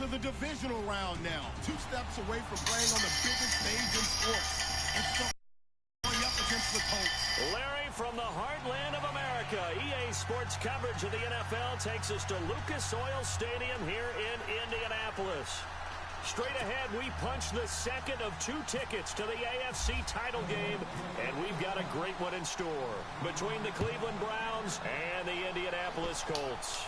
the divisional round now. 2 steps away from playing on the biggest stage in sports. And still going up against the Colts. Larry, from the heartland of America, EA Sports coverage of the NFL takes us to Lucas Oil Stadium here in Indianapolis. Straight ahead, we punch the second of 2 tickets to the AFC title game, and we've got a great one in store between the Cleveland Browns and the Indianapolis Colts.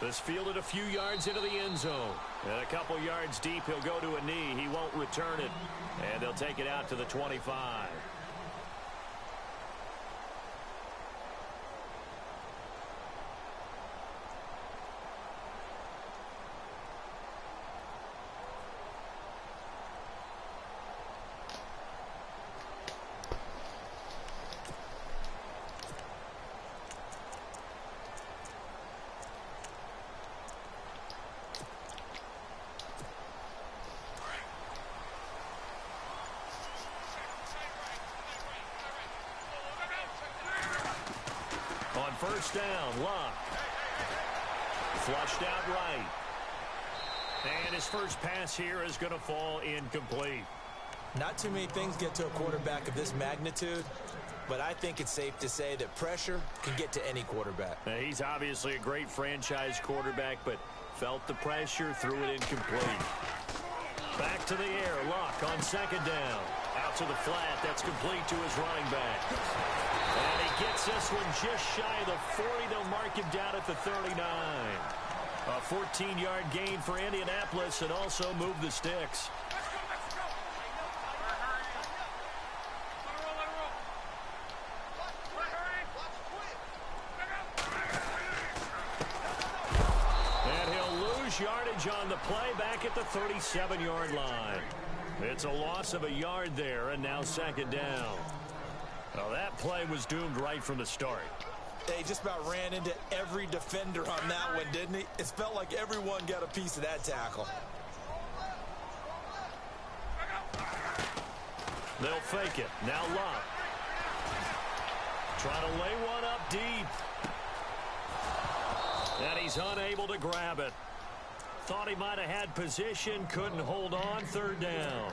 This fielded a few yards into the end zone. And a couple yards deep, he'll go to a knee. He won't return it. And they'll take it out to the 25. First down, Luck. Flushed out right. And his first pass here is going to fall incomplete. Not too many things get to a quarterback of this magnitude, but I think it's safe to say that pressure can get to any quarterback. Now, he's obviously a great franchise quarterback, but felt the pressure, threw it incomplete. Back to the air, Luck on second down. Out to the flat, that's complete to his running back. And he gets this one just shy of the 40. They'll mark him down at the 39. A 14-yard gain for Indianapolis and also move the sticks. And he'll lose yardage on the play back at the 37-yard line. It's a loss of a yard there, and now second down. Well, that play was doomed right from the start. They just about ran into every defender on that one, didn't he? It felt like everyone got a piece of that tackle. They'll fake it. Now Luck. Trying to lay one up deep. And he's unable to grab it. Thought he might have had position, couldn't hold on, third down.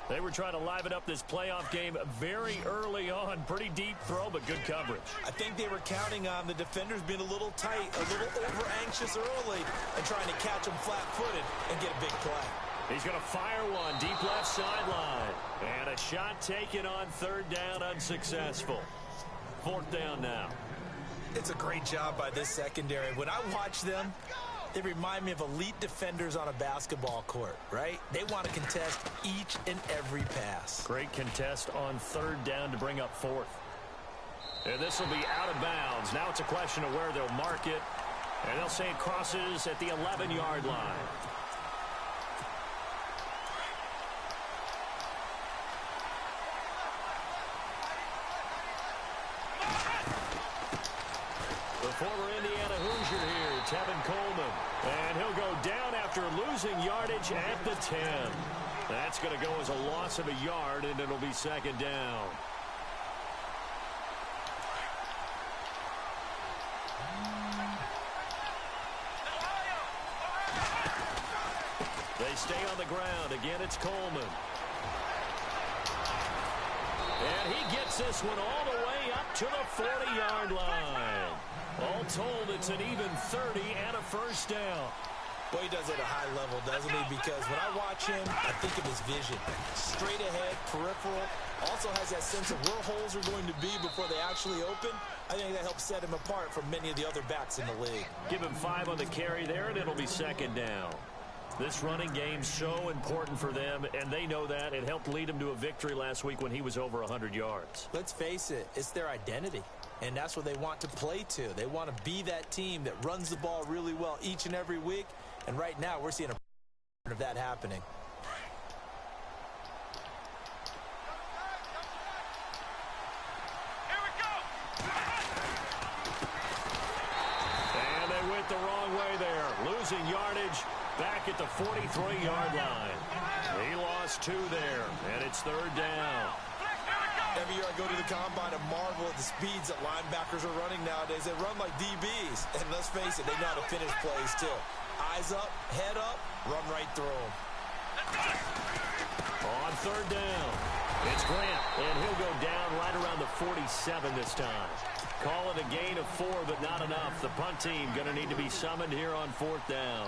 They were trying to liven up this playoff game very early on. Pretty deep throw, but good coverage. I think they were counting on the defenders being a little tight, a little over-anxious early, and trying to catch them flat-footed and get a big play. He's going to fire one, deep left sideline. And a shot taken on third down, unsuccessful. Fourth down now. It's a great job by this secondary. When I watch them, they remind me of elite defenders on a basketball court, right? They want to contest each and every pass. Great contest on third down to bring up fourth. And this will be out of bounds. Now it's a question of where they'll mark it. And they'll say it crosses at the 11-yard line. The former Indiana Hoosier here, Tevin Coleman. And he'll go down after losing yardage at the 10. That's going to go as a loss of a yard, and it'll be second down. They stay on the ground. Again, it's Coleman. And he gets this one all the way up to the 40-yard line. All told, it's an even 30 and a first down. Boy, he does it at a high level, doesn't he? Because when I watch him, I think of his vision. Straight ahead, peripheral. Also has that sense of where holes are going to be before they actually open. I think that helps set him apart from many of the other backs in the league. Give him 5 on the carry there, and it'll be second down. This running game's so important for them, and they know that. It helped lead them to a victory last week when he was over 100 yards. Let's face it, it's their identity, and that's what they want to play to. They want to be that team that runs the ball really well each and every week, and right now we're seeing a of that happening. Here we go. And they went the wrong way there, losing yardage. Back at the 43-yard line. He lost 2 there, and it's third down. Every year I go to the combine and marvel at the speeds that linebackers are running nowadays. They run like DBs. And let's face it, they know how to finish plays too. Eyes up, head up, run right through them. On third down, it's Grant, and he'll go down right around the 47 this time. Call it a gain of 4, but not enough. The punt team going to need to be summoned here on fourth down.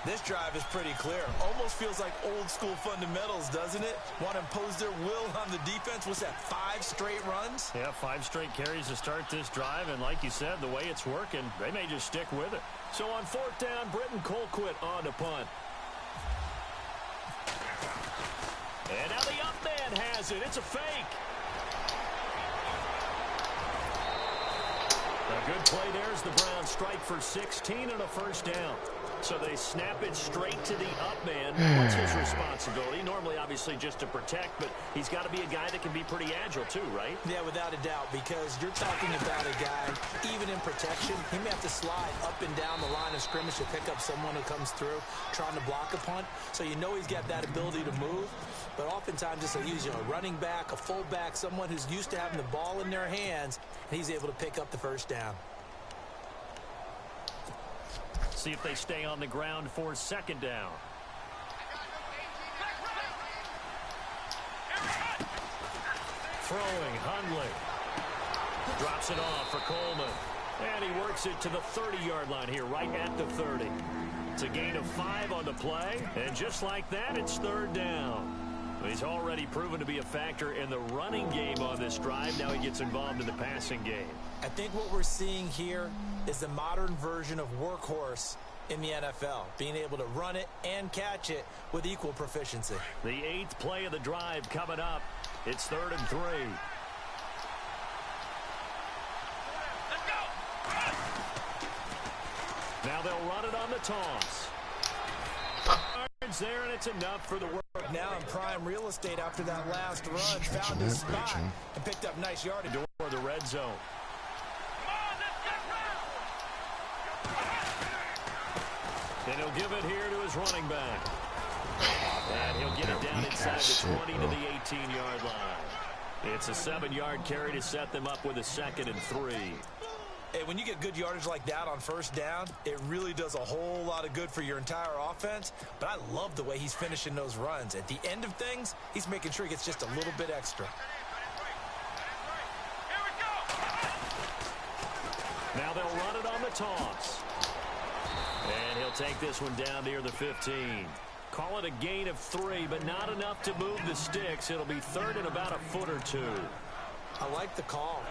This drive is pretty clear. Almost feels like old school fundamentals, doesn't it? Want to impose their will on the defense. What's that, 5 straight runs? Yeah, 5 straight carries to start this drive, and like you said, the way it's working, they may just stick with it. So on fourth down, Britton Colquitt on to punt. And now the up man has it. It's a fake. A good play there as the Browns strike for 16 and a first down. So they snap it straight to the up man. What's his responsibility? Normally, obviously, just to protect, but he's got to be a guy that can be pretty agile too, right? Yeah, without a doubt, because you're talking about a guy, even in protection, he may have to slide up and down the line of scrimmage to pick up someone who comes through trying to block a punt. So you know he's got that ability to move. But oftentimes, just use a running back, a fullback, someone who's used to having the ball in their hands, and he's able to pick up the first down. See if they stay on the ground for second down. Throwing, Hundley. Drops it off for Coleman. And he works it to the 30-yard line here, right at the 30. It's a gain of 5 on the play. And just like that, it's third down. He's already proven to be a factor in the running game on this drive. Now he gets involved in the passing game. I think what we're seeing here is the modern version of workhorse in the NFL, being able to run it and catch it with equal proficiency. The 8th play of the drive coming up. It's 3rd and 3. Now they'll run it on the toss. There, and it's enough for the work. Now in prime real estate after that last run, found his spot and picked up nice yardage. For the red zone. And he'll give it here to his running back. And he'll get it down inside the 20 to the 18-yard line. It's a 7-yard carry to set them up with a 2nd and 3. Hey, when you get good yardage like that on first down, it really does a whole lot of good for your entire offense. But I love the way he's finishing those runs. At the end of things, he's making sure he gets just a little bit extra. Now they'll run it on the toss. And he'll take this one down near the 15. Call it a gain of 3, but not enough to move the sticks. It'll be 3rd and about a foot or 2. I like the call.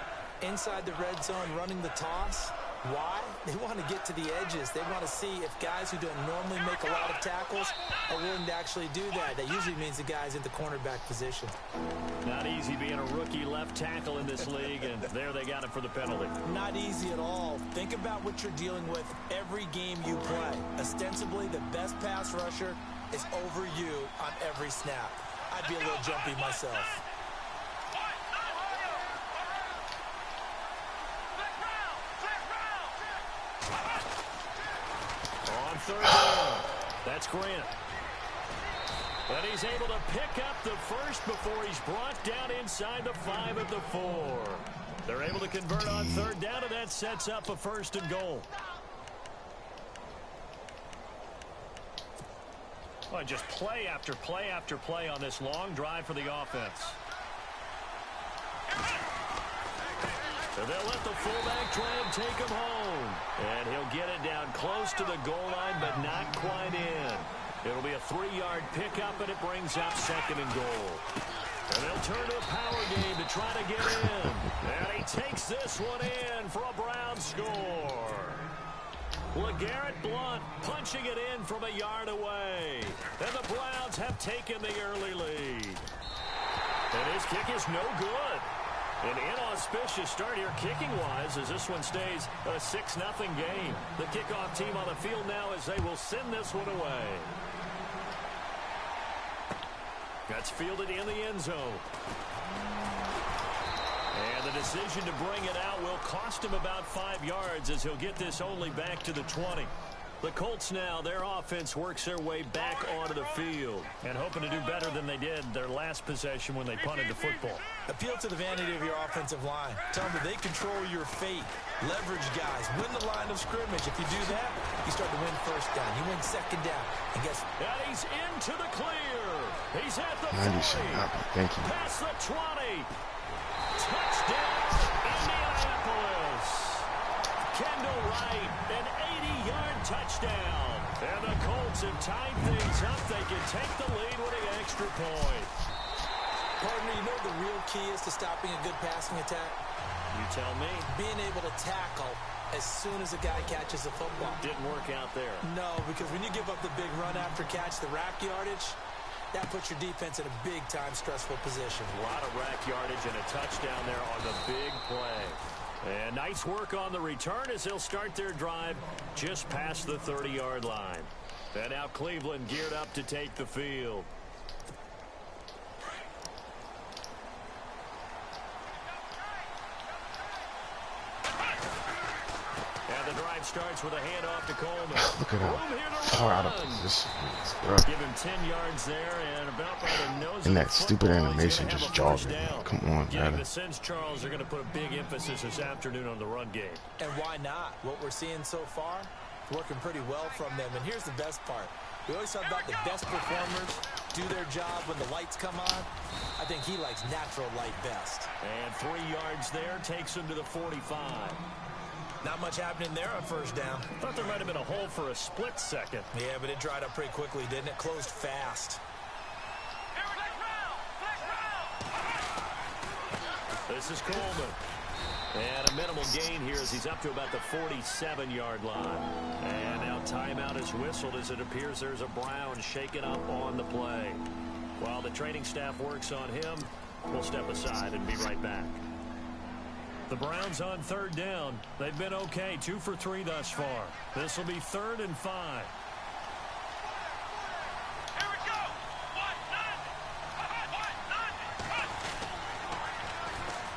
Inside the red zone, running the toss. Why? They want to get to the edges. They want to see if guys who don't normally make a lot of tackles are willing to actually do that. That usually means the guy's in the cornerback position. Not easy being a rookie left tackle in this league, and there they got it for the penalty. Not easy at all. Think about what you're dealing with every game you play. Ostensibly, the best pass rusher is over you on every snap. I'd be a little jumpy myself. On third down, that's Grant. And he's able to pick up the first before he's brought down inside the 5 at the 4. They're able to convert on third down, and that sets up a 1st and goal. Well, just play after play after play on this long drive for the offense. So they'll let the fullback try and take him home. And he'll get it down close to the goal line, but not quite in. It'll be a 3-yard pickup, and it brings up 2nd and goal. And they'll turn to a power game to try to get in. And he takes this one in for a Brown score. LeGarrette Blount punching it in from a yard away. And the Browns have taken the early lead. And his kick is no good. An inauspicious start here kicking-wise as this one stays a 6-0 game. The kickoff team on the field now as they will send this one away. That's fielded in the end zone. And the decision to bring it out will cost him about 5 yards as he'll get this only back to the 20. The Colts now, their offense works their way back onto the field and hoping to do better than they did their last possession when they punted the football. Appeal to the vanity of your offensive line. Tell them that they control your fate. Leverage guys. Win the line of scrimmage. If you do that, you start to win first down. You win second down. And guess what? And he's into the clear. He's at the 90 Thank you. Past the 20. Touchdown, Indianapolis. Kendall Wright, an 80-yard touchdown. And the Colts have tied things up. They can take the lead with an extra point. Partner, you know the real key is to stopping a good passing attack? You tell me. Being able to tackle as soon as a guy catches a football. Didn't work out there. No, because when you give up the big run after catch, the rack yardage, that puts your defense in a big-time stressful position. A lot of rack yardage and a touchdown there on the big play. And nice work on the return as they'll start their drive just past the 30-yard line. And now Cleveland geared up to take the field. And the drive starts with a handoff to Coleman. Look at how far out of position he is, bro. Give him 10 yards there and about by the nose. And that stupid animation just jogging. Come on, Getting man. the sense, Charles, they're going to put a big emphasis this afternoon on the run game. And why not? What we're seeing so far, working pretty well from them. And here's the best part. We always talk about the best performers do their job when the lights come on. I think he likes natural light best. And 3 yards there takes him to the 45. Not much happening there on first down. Thought there might have been a hole for a split second. Yeah, but it dried up pretty quickly, didn't it? Closed fast. This is Coleman. And a minimal gain here as he's up to about the 47-yard line. And now timeout is whistled as it appears there's a Brown shaken up on the play. While the training staff works on him, we'll step aside and be right back. The Browns on third down. They've been okay, 2 for 3 thus far. This will be 3rd and 5.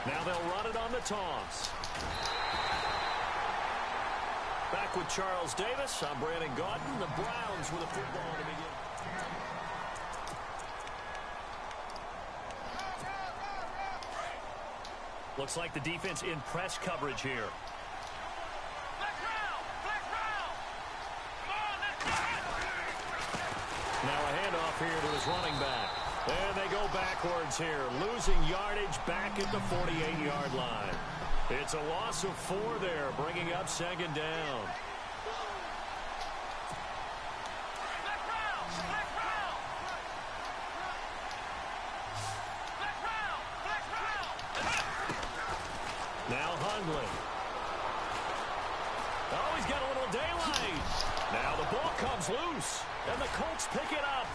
Now they'll run it on the toss. Back with Charles Davis. I'm Brandon Gaudin. The Browns with a football to begin. Looks like the defense in press coverage here. Now a handoff here to his running back. And they go backwards here, losing yardage back at the 48-yard line. It's a loss of 4 there, bringing up 2nd down. Now Hundley. Oh, he's got a little daylight. Now the ball comes loose, and the Colts pick it up.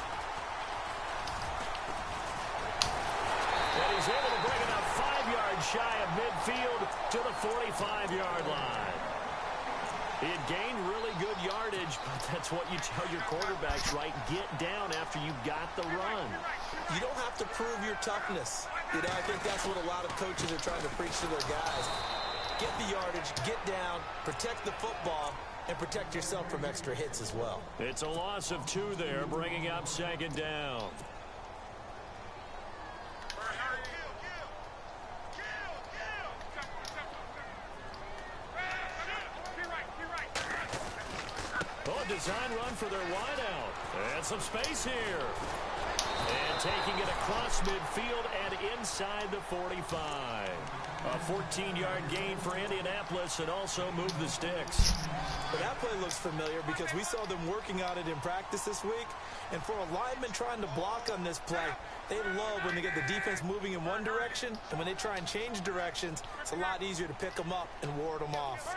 And he's able to bring it up 5 yards shy of midfield to the 45-yard line. He had gained really good yardage, but that's what you tell your quarterbacks, right? Get down after you've got the run. You don't have to prove your toughness. You know, I think that's what a lot of coaches are trying to preach to their guys. Get the yardage, get down, protect the football, and protect yourself from extra hits as well. It's a loss of 2 there, bringing up 2nd down. Oh, design run for their wideout. And some space here. And taking it across midfield and inside the 45. A 14-yard gain for Indianapolis and also move the sticks. But that play looks familiar because we saw them working on it in practice this week. And for a lineman trying to block on this play, they love when they get the defense moving in one direction. And when they try and change directions, it's a lot easier to pick them up and ward them off.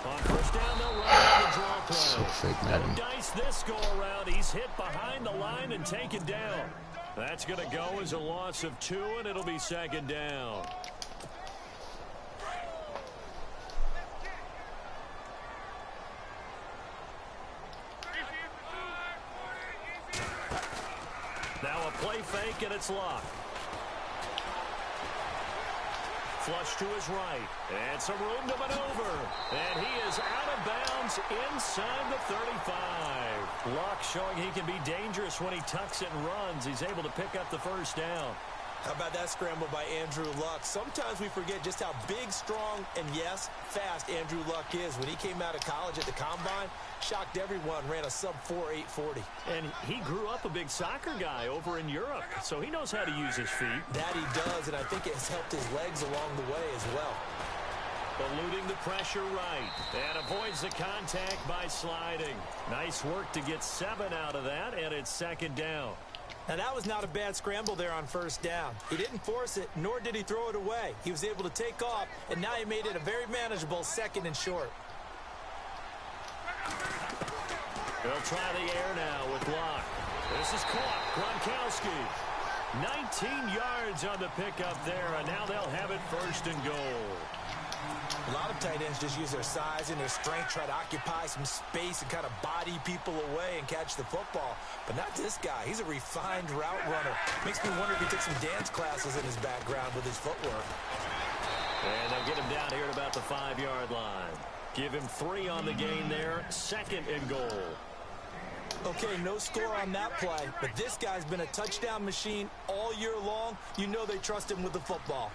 On first down, they'll run out the draw play. So fake, Madden. Dice this go around. He's hit behind the line and taken down. That's going to go as a loss of 2, and it'll be 2nd down. Now a play fake, and it's locked. flush to his right. And some room to maneuver. And he is out of bounds inside the 35. Luck showing he can be dangerous when he tucks it and runs. He's able to pick up the first down. How about that scramble by Andrew Luck? Sometimes we forget just how big, strong, and, yes, fast Andrew Luck is. When he came out of college at the Combine, shocked everyone, ran a sub-4 840. And he grew up a big soccer guy over in Europe, so he knows how to use his feet. That he does, and I think it has helped his legs along the way as well. Eluding the pressure right, and avoids the contact by sliding. Nice work to get 7 out of that, and it's second down. Now, that was not a bad scramble there on first down. He didn't force it, nor did he throw it away. He was able to take off, and now he made it a very manageable second and short. They'll try the air now with Locke. This is caught. Gronkowski. 19 yards on the pickup there, and now they'll have it first and goal. A lot of tight ends just use their size and their strength, try to occupy some space and kind of body people away and catch the football. But not this guy. He's a refined route runner. Makes me wonder if he took some dance classes in his background with his footwork. And they'll get him down here at about the 5-yard line. Give him 3 on the game there. Second and goal. Okay, no score on that play, but this guy's been a touchdown machine all year long. You know they trust him with the football.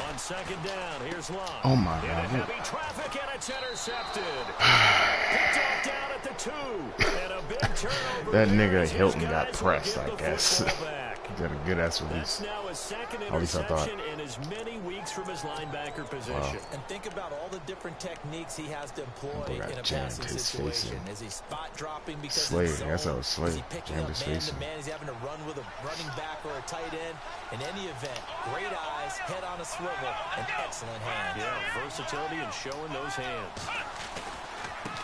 On second down, here's Long. Oh, my God. Heavy traffic, and it's intercepted. Picked off down at the 2. And a big turnover. That nigga Hilton got pressed, I guess. He did a good-ass release. That's now his second At least I thought. interception in as many weeks from his linebacker position. Wow. And think about all the different techniques he has to employ in a passing situation. Is he spot dropping because Slade, it's zone? that's how it's Slade. Is he picking Jammed up his man face to in. man? He's having to run with a running back or a tight end. In any event, great eyes, head on a swivel, and excellent hands. Yeah, versatility and showing those hands.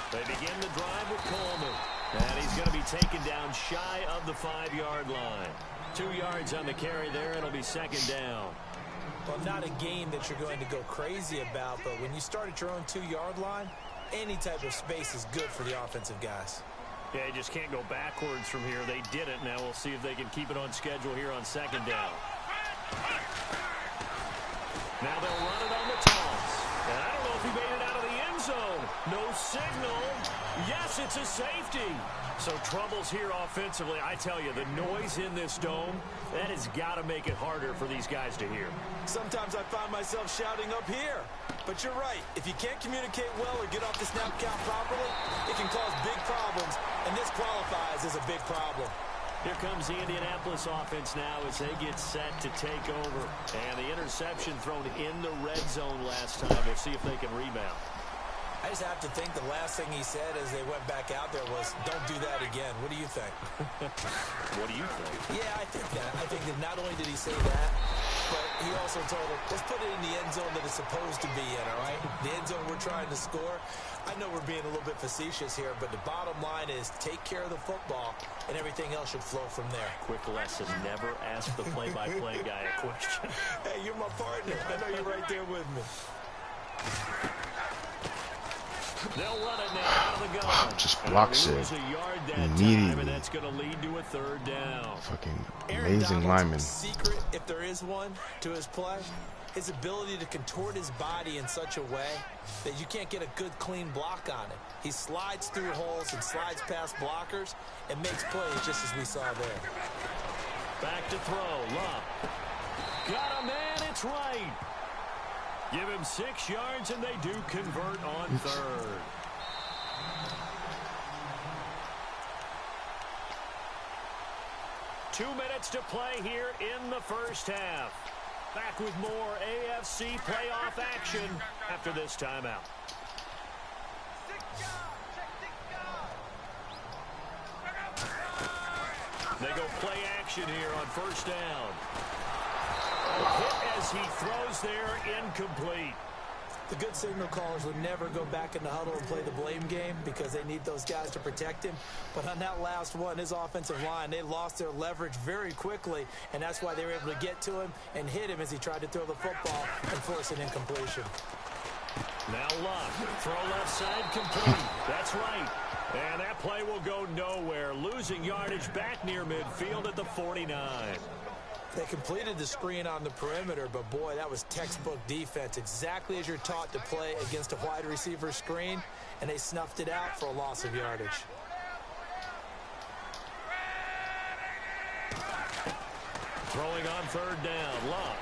They begin the drive with Coleman. And he's going to be taken down shy of the 5-yard line. 2 yards on the carry there. It'll be second down. Well, not a game that you're going to go crazy about, but when you start at your own 2-yard line, any type of space is good for the offensive guys. Yeah, you just can't go backwards from here. They did it. Now we'll see if they can keep it on schedule here on second down. Now they'll run it on the toss. And I don't know if he made it out of the end zone. No signal. Yes, it's a safety. So troubles here offensively. I tell you, the noise in this dome, that has got to make it harder for these guys to hear. Sometimes I find myself shouting up here. But you're right. If you can't communicate well or get off the snap count properly, it can cause big problems. And this qualifies as a big problem. Here comes the Indianapolis offense now as they get set to take over. And the interception thrown in the red zone last time. We'll see if they can rebound. I just have to think the last thing he said as they went back out there was, don't do that again. What do you think? What do you think? Yeah, I think that. I think that not only did he say that, but he also told him, let's put it in the end zone that it's supposed to be in, all right? The end zone we're trying to score. I know we're being a little bit facetious here, but the bottom line is take care of the football, and everything else should flow from there. Quick lesson, never ask the play-by-play guy a question. Hey, you're my partner. I know you're right there with me. They'll run it now out of the gun. Just blocks it immediately. And that's going to lead to a third down. Fucking Aaron amazing Donald's lineman. secret, if there is one, to his play, his ability to contort his body in such a way that you can't get a good, clean block on it. He slides through holes and slides past blockers and makes plays just as we saw there. Back to throw. Love. Got a man. It's right. Give him 6 yards, and they do convert on third. Two minutes to play here in the first half. Back with more AFC playoff action after this timeout. They go play action here on first down. A hit as he throws there, incomplete. The good signal callers would never go back in the huddle and play the blame game because they need those guys to protect him. But on that last one, his offensive line, they lost their leverage very quickly, and that's why they were able to get to him and hit him as he tried to throw the football and force an incompletion. Now Luck, throw left side complete. That's right. And that play will go nowhere, losing yardage back near midfield at the 49. They completed the screen on the perimeter, but boy, that was textbook defense. Exactly as you're taught to play against a wide receiver screen, and they snuffed it out for a loss of yardage. Throwing on third down, Luck.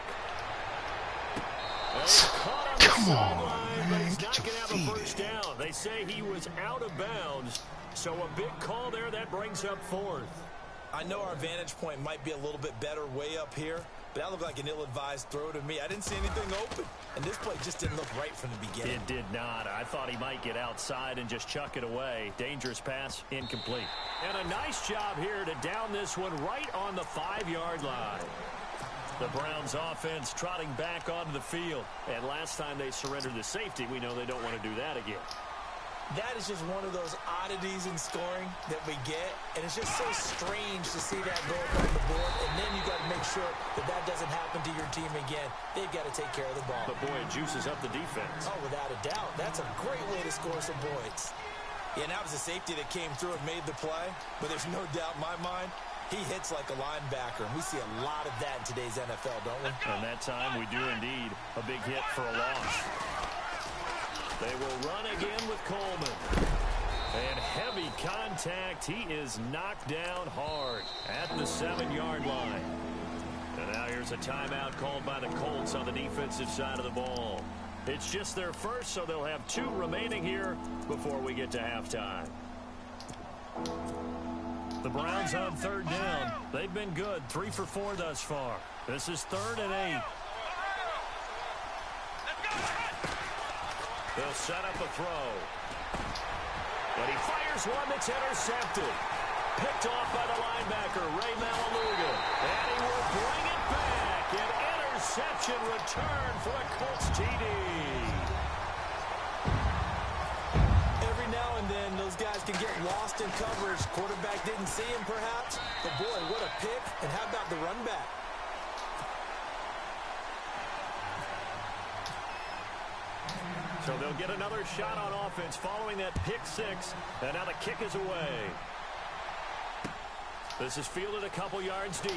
Come on, But man. he's Get not your going to have a feet. first down. They say he was out of bounds, so a big call there. That brings up fourth. I know our vantage point might be a little bit better way up here, but that looked like an ill-advised throw to me. I didn't see anything open, and this play just didn't look right from the beginning. It did not. I thought he might get outside and just chuck it away. Dangerous pass, incomplete. And a nice job here to down this one right on the 5-yard line. The Browns offense trotting back onto the field. And last time they surrendered the safety, we know they don't want to do that again. That is just one of those oddities in scoring that we get, and it's just so strange to see that go up on the board, and then you got to make sure that that doesn't happen to your team again. They've got to take care of the ball. But boy, it juices up the defense. Oh, without a doubt. That's a great way to score some points. Yeah, and that was a safety that came through and made the play, but there's no doubt in my mind, he hits like a linebacker, and we see a lot of that in today's NFL, don't we? And that time we do indeed a big hit for a loss. They will run again with Coleman. And heavy contact. He is knocked down hard at the 7-yard line. And now here's a timeout called by the Colts on the defensive side of the ball. It's just their first, so they'll have 2 remaining here before we get to halftime. The Browns on third down. They've been good, 3 for 4 thus far. This is 3rd and 8. They'll set up a throw. But he fires one that's intercepted. Picked off by the linebacker, Ray Malaluga. And he will bring it back. An interception return for a Colts TD. Every now and then, those guys can get lost in coverage. Quarterback didn't see him, perhaps. But, boy, what a pick. And how about the run back? So they'll get another shot on offense following that pick 6. And now the kick is away. This is fielded a couple yards deep.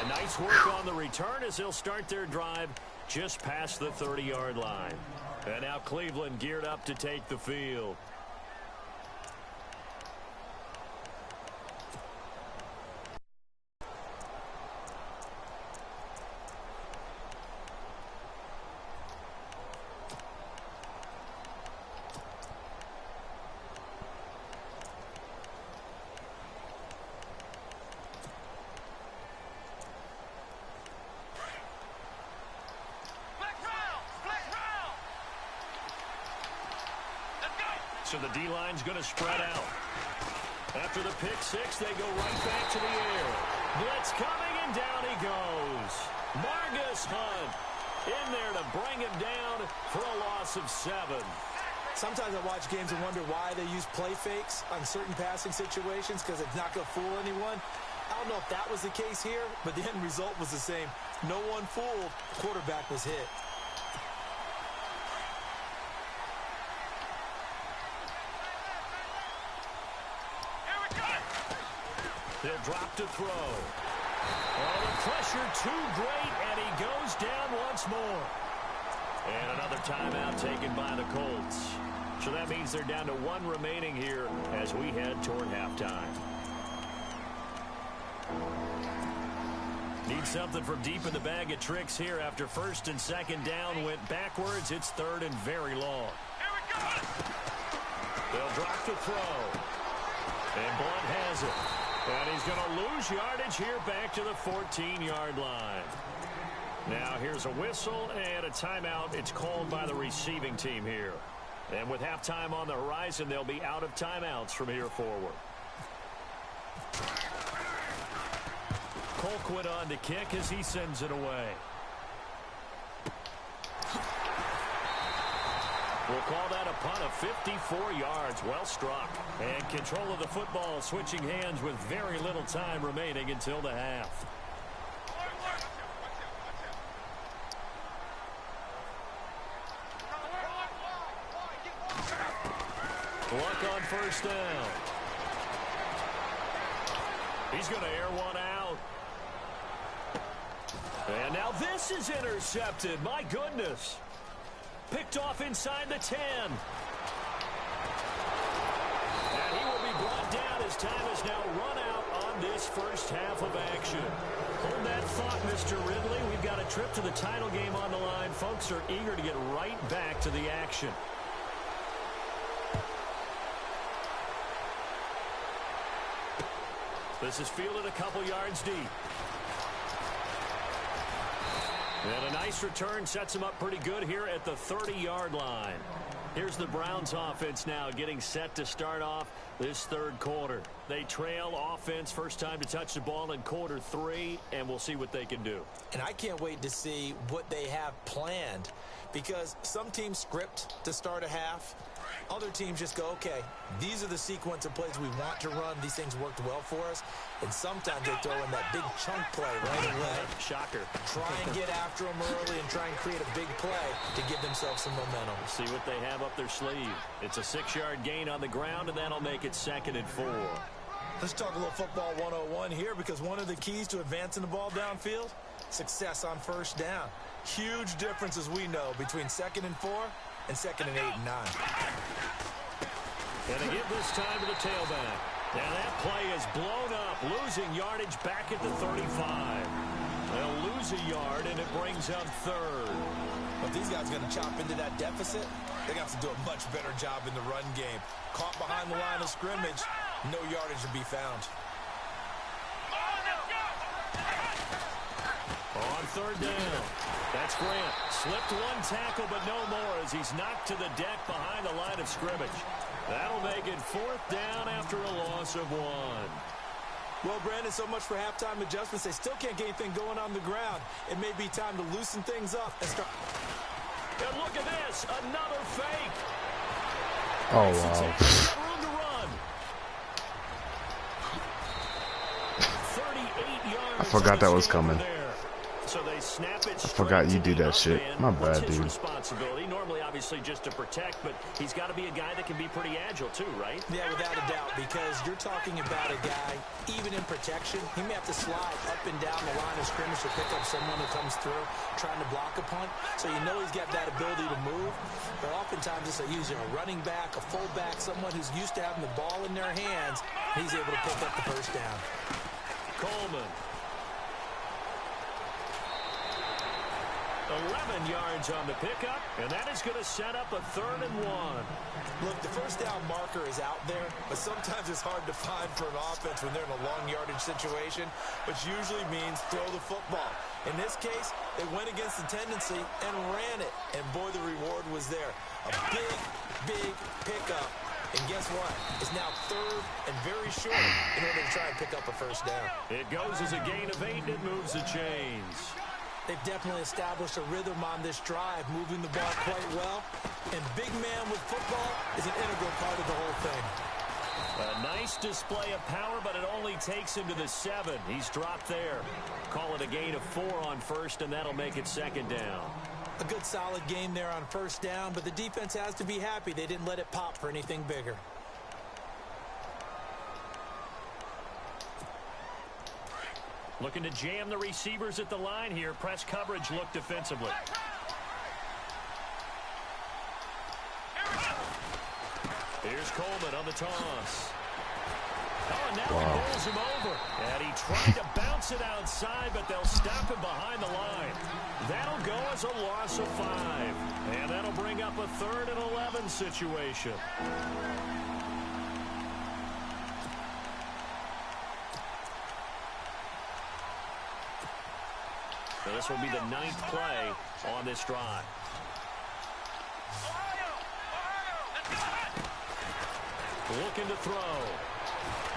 And nice work on the return as they'll start their drive just past the 30-yard line. And now Cleveland geared up to take the field. So the D-line's going to spread out. After the pick 6, they go right back to the air. Blitz coming, and down he goes. Margus Hunt in there to bring him down for a loss of 7. Sometimes I watch games and wonder why they use play fakes on certain passing situations, because it's not going to fool anyone. I don't know if that was the case here, but the end result was the same. No one fooled. Quarterback was hit. They'll drop to throw. Oh, the pressure too great, and he goes down once more. And another timeout taken by the Colts. So that means they're down to 1 remaining here as we head toward halftime. Need something from deep in the bag of tricks here after 1st and 2nd down went backwards. It's 3rd and very long. They'll drop to throw. And Blunt has it. And he's going to lose yardage here back to the 14-yard line. Now here's a whistle and a timeout. It's called by the receiving team here. And with halftime on the horizon, they'll be out of timeouts from here forward. Colquitt on to kick as he sends it away. We'll call that a punt of 54 yards. Well struck. And control of the football switching hands with very little time remaining until the half. Luck on first down. He's going to air one out. And now this is intercepted. My goodness. Picked off inside the 10. And he will be brought down as time has now run out on this first half of action. Hold that thought, Mr. Ridley. We've got a trip to the title game on the line. Folks are eager to get right back to the action. This is fielded a couple yards deep. And a nice return sets him up pretty good here at the 30-yard line. Here's the Browns offense now getting set to start off this third quarter. They trail offense, first time to touch the ball in quarter 3, and we'll see what they can do. And I can't wait to see what they have planned, because some teams script to start a half. Other teams just go, okay, these are the sequence of plays we want to run. These things worked well for us. And sometimes they throw in that big chunk play right away. Shocker. Try and get after them early and try and create a big play to give themselves some momentum. See what they have up their sleeve. It's a 6-yard gain on the ground, and that'll make it 2nd and 4. Let's talk a little football 101 here, because one of the keys to advancing the ball downfield, success on first down. Huge difference, as we know, between 2nd and 4 and 2nd and 8 and 9. And they give this time to the tailback. And that play is blown up, losing yardage back at the 35. They'll lose a yard, and it brings up 3rd. But these guys are going to chop into that deficit. They got to do a much better job in the run game. Caught behind the line of scrimmage, no yardage to be found. On 3rd down, that's Grant. Slipped one tackle, but no more as he's knocked to the deck behind the line of scrimmage. That'll make it 4th down after a loss of 1. Well, Brandon, so much for halftime adjustments. They still can't get anything going on the ground. It may be time to loosen things up and start. And look at this, another fake. Oh, wow. Room to run. 38 yards. I forgot that was coming. So they snap it. I forgot you do that shit. My bad, dude. Responsibility normally, obviously, just to protect, but he's got to be a guy that can be pretty agile too, right? Yeah, without a doubt, because you're talking about a guy, even in protection, he may have to slide up and down the line of scrimmage to pick up someone who comes through trying to block a punt. So you know he's got that ability to move. But oftentimes it's using a running back, a fullback, someone who's used to having the ball in their hands. He's able to pick up the first down. Coleman. 11 yards on the pickup, and that is going to set up a 3rd and 1. Look, the first down marker is out there, but sometimes it's hard to find for an offense when they're in a long yardage situation, which usually means throw the football. In this case, they went against the tendency and ran it, and boy, the reward was there. A big, big pickup, and guess what? It's now 3rd and very short in order to try and pick up a first down. It goes as a gain of 8, and it moves the chains. They've definitely established a rhythm on this drive, moving the ball quite well. And big man with football is an integral part of the whole thing. A nice display of power, but it only takes him to the 7. He's dropped there. Call it a gain of 4 on first, and that'll make it 2nd down. A good solid game there on first down, but the defense has to be happy they didn't let it pop for anything bigger. Looking to jam the receivers at the line here. Press coverage look defensively. Here's Coleman on the toss. Oh, and now he bowls him over. And he tried to bounce it outside, but they'll stop him behind the line. That'll go as a loss of 5. And that'll bring up a 3rd and 11 situation. So this will be the 9th play on this drive. Looking to throw.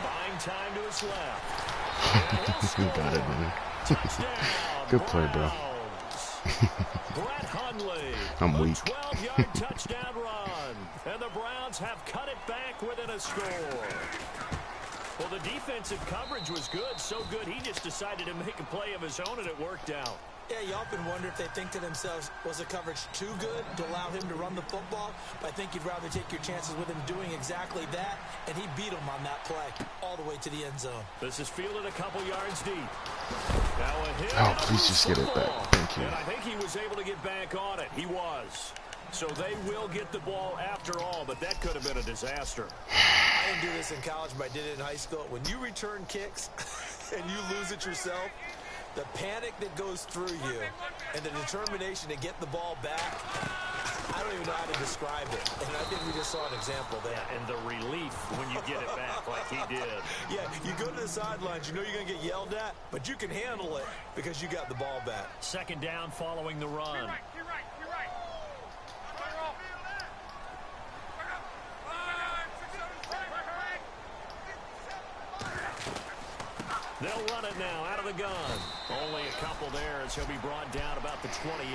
Buying time to his left. You got it, man. Touchdown. Good play, bro. Brett Hundley. I'm weak. 12-yard touchdown run. And the Browns have cut it back within a score. Well, the defensive coverage was good, so good he just decided to make a play of his own, and it worked out. Yeah, you often wonder if they think to themselves, was the coverage too good to allow him to run the football? But I think you'd rather take your chances with him doing exactly that, and he beat him on that play all the way to the end zone. This is fielded a couple yards deep. Now a hit. Oh, please just get it back. Thank you. And I think he was able to get back on it. He was. So they will get the ball after all, but that could have been a disaster. I didn't do this in college, but I did it in high school. When you return kicks and you lose it yourself, the panic that goes through you and the determination to get the ball back, I don't even know how to describe it. And I think we just saw an example there. Yeah, and the relief when you get it back like he did. Yeah, you go to the sidelines, you know you're going to get yelled at, but you can handle it because you got the ball back. Second down following the run. You're right. They'll run it now out of the gun. Only a couple there as he'll be brought down about the 28.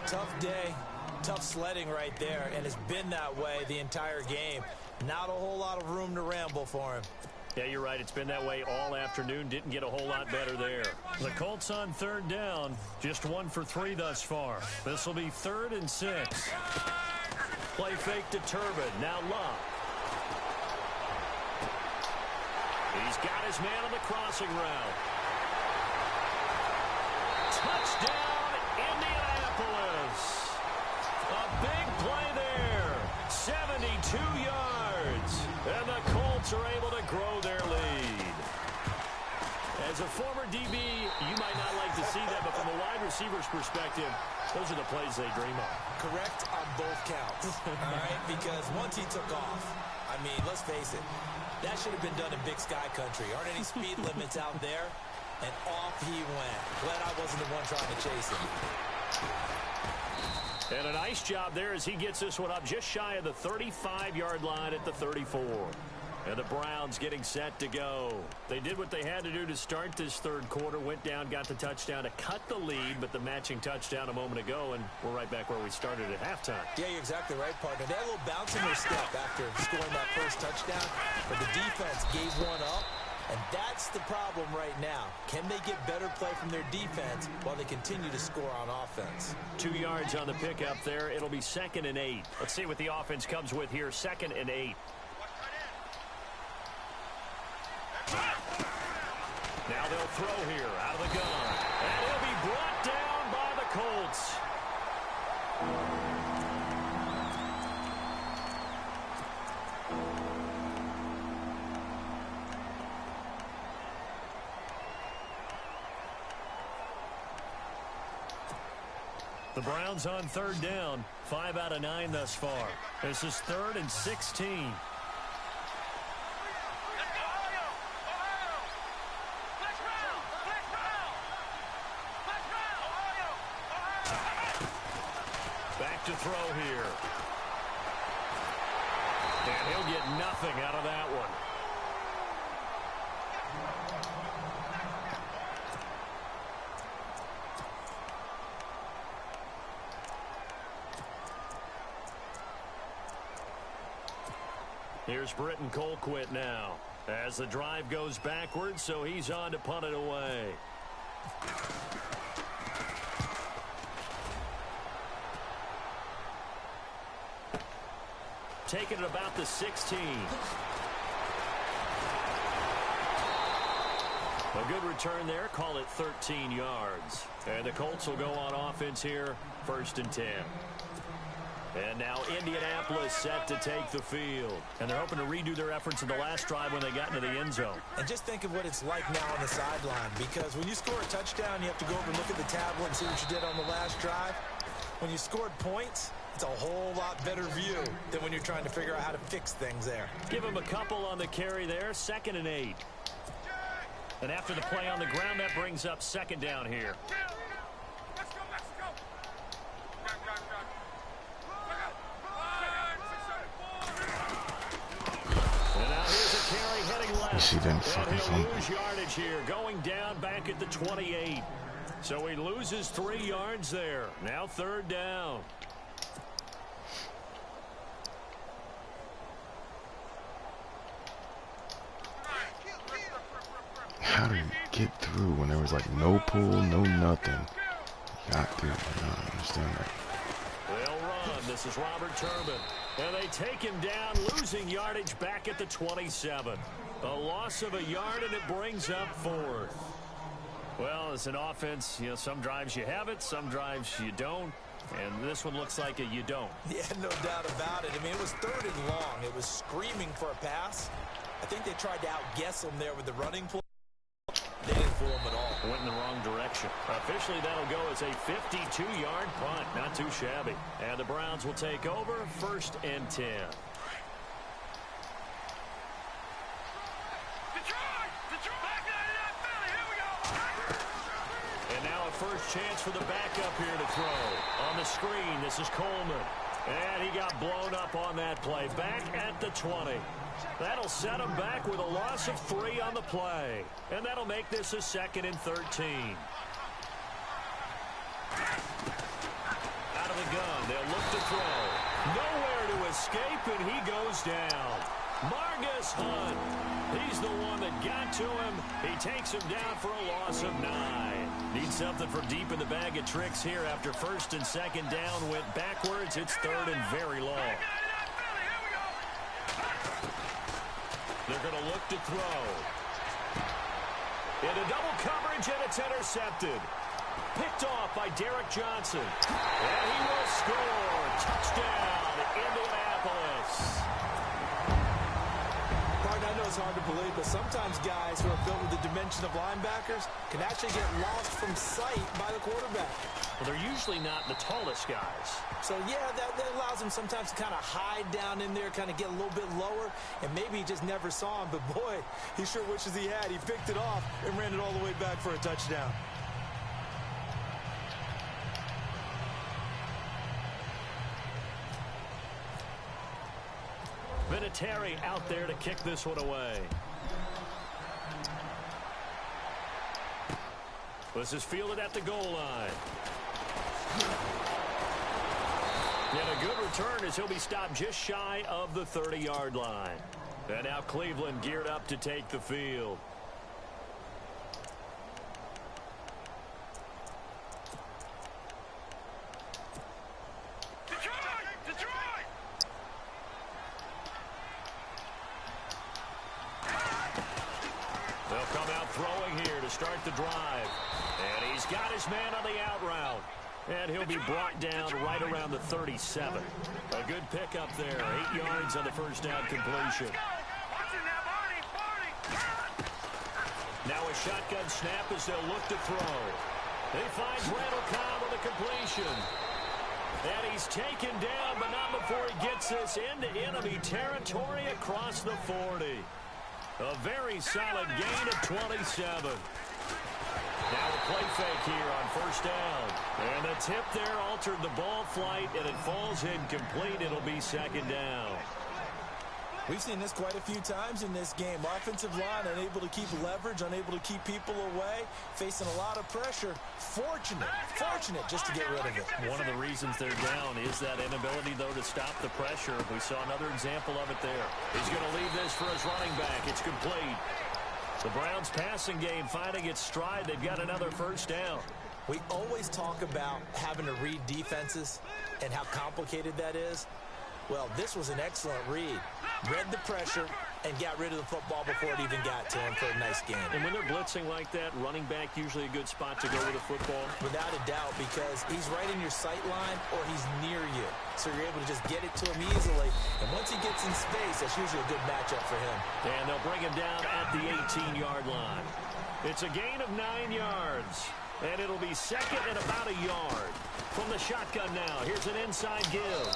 Tough day, tough sledding right there, and it's been that way the entire game. Not a whole lot of room to ramble for him. Yeah, you're right. It's been that way all afternoon. Didn't get a whole lot better there. The Colts on third down. Just 1 for 3 thus far. This will be 3rd and 6. Play fake to Turbin. Now Luck. He's got his man on the crossing route. Touchdown, Indianapolis. A big play there. 72 yards. And the Colts are able to grow their lead. As a former DB, you might not like to see that, but from a wide receiver's perspective, those are the plays they dream of. Correct on both counts, all right? Because once he took off, I mean, let's face it, that should have been done in Big Sky Country. Aren't any speed limits out there? And off he went. Glad I wasn't the one trying to chase him. And a nice job there as he gets this one up just shy of the 35-yard line at the 34. And the Browns getting set to go. They did what they had to do to start this third quarter. Went down, got the touchdown to cut the lead, but the matching touchdown a moment ago, and we're right back where we started at halftime. Yeah, you're exactly right, partner. They had a little bounce in their step after scoring that first touchdown, but the defense gave one up, and that's the problem right now. Can they get better play from their defense while they continue to score on offense? 2 yards on the pickup there. It'll be 2nd and 8. Let's see what the offense comes with here. 2nd and 8. Now they'll throw here out of the gun. And he'll be brought down by the Colts. The Browns on third down. 5 out of 9 thus far. This is 3rd and 16. Back to throw here. And he'll get nothing out of that one. Here's Britton Colquitt now as the drive goes backwards, so he's on to punt it away. Taking it about the 16. A good return there. Call it 13 yards. And the Colts will go on offense here. 1st and 10. And now Indianapolis set to take the field. And they're hoping to redo their efforts in the last drive when they got into the end zone. And just think of what it's like now on the sideline. Because when you score a touchdown, you have to go over and look at the tablet and see what you did on the last drive. When you scored points, it's a whole lot better view than when you're trying to figure out how to fix things there. Give him a couple on the carry there. 2nd and 8. And after the play on the ground, that brings up 2nd down here. And now here's a carry heading left. You see them fucking and he'll fumble. lose yardage here, going down back at the 28. So he loses 3 yards there. Now 3rd down. get through when there was like no pull, no nothing. You got to. I understand that. They'll run. This is Robert Turbin. And they take him down, losing yardage back at the 27. A loss of a yard, and it brings up 4th. Well, as an offense, you know, some drives you have it, some drives you don't. And this one looks like you don't. Yeah, no doubt about it. I mean, it was 3rd and long. It was screaming for a pass. I think they tried to outguess him there with the running play. They didn't fool him at all. Went in the wrong direction. Officially, that'll go as a 52-yard punt. Not too shabby. And the Browns will take over, 1st and 10. And now a first chance for the backup here to throw. On the screen, this is Coleman. And he got blown up on that play. Back at the 20. That'll set him back with a loss of 3 on the play. And that'll make this a 2nd and 13. Out of the gun, they'll look to throw. Nowhere to escape, and he goes down. Margus Hunt. He's the one that got to him. He takes him down for a loss of 9. Needs something for deep in the bag of tricks here after 1st and 2nd down. Went backwards. It's 3rd and very long. They're going to look to throw. Into double coverage, and it's intercepted. Picked off by Derek Johnson. And he will score. Touchdown, Indianapolis. Pardon, I know it's hard to believe, but sometimes guys who are built with the dimension of linebackers can actually get lost from sight by the quarterback. Well, they're usually not the tallest guys. So, yeah, that allows him sometimes to kind of hide down in there, kind of get a little bit lower, and maybe he just never saw him. But, boy, he sure wishes he had. He picked it off and ran it all the way back for a touchdown. Vinatieri out there to kick this one away. This is fielded at the goal line. And a good return as he'll be stopped just shy of the 30-yard line. And now Cleveland geared up to take the field. They'll come out throwing here to start the drive. And he's got his man on the out route. And he'll be brought down right around the 37. A good pickup there. 8 yards on the first down completion. Now a shotgun snap as they'll look to throw. They find Randall Cobb on the completion. And he's taken down, but not before he gets this into enemy territory across the 40. A very solid gain of 27. Now a play fake here on first down. And the tip there altered the ball flight, and it falls incomplete. It'll be 2nd down. We've seen this quite a few times in this game. Offensive line unable to keep leverage, unable to keep people away, facing a lot of pressure. Fortunate just to get rid of it. One of the reasons they're down is that inability, though, to stop the pressure. We saw another example of it there. He's going to leave this for his running back. It's complete. The Browns' passing game finding its stride. They've got another first down. We always talk about having to read defenses and how complicated that is. Well, this was an excellent read. Read the pressure and got rid of the football before it even got to him for a nice game. And when they're blitzing like that, running back usually a good spot to go with the football. Without a doubt, because he's right in your sight line or he's near you. So you're able to just get it to him easily. And once he gets in space, that's usually a good matchup for him. And they'll bring him down at the 18-yard line. It's a gain of 9 yards. And it'll be 2nd and about a yard. From the shotgun now, here's an inside give.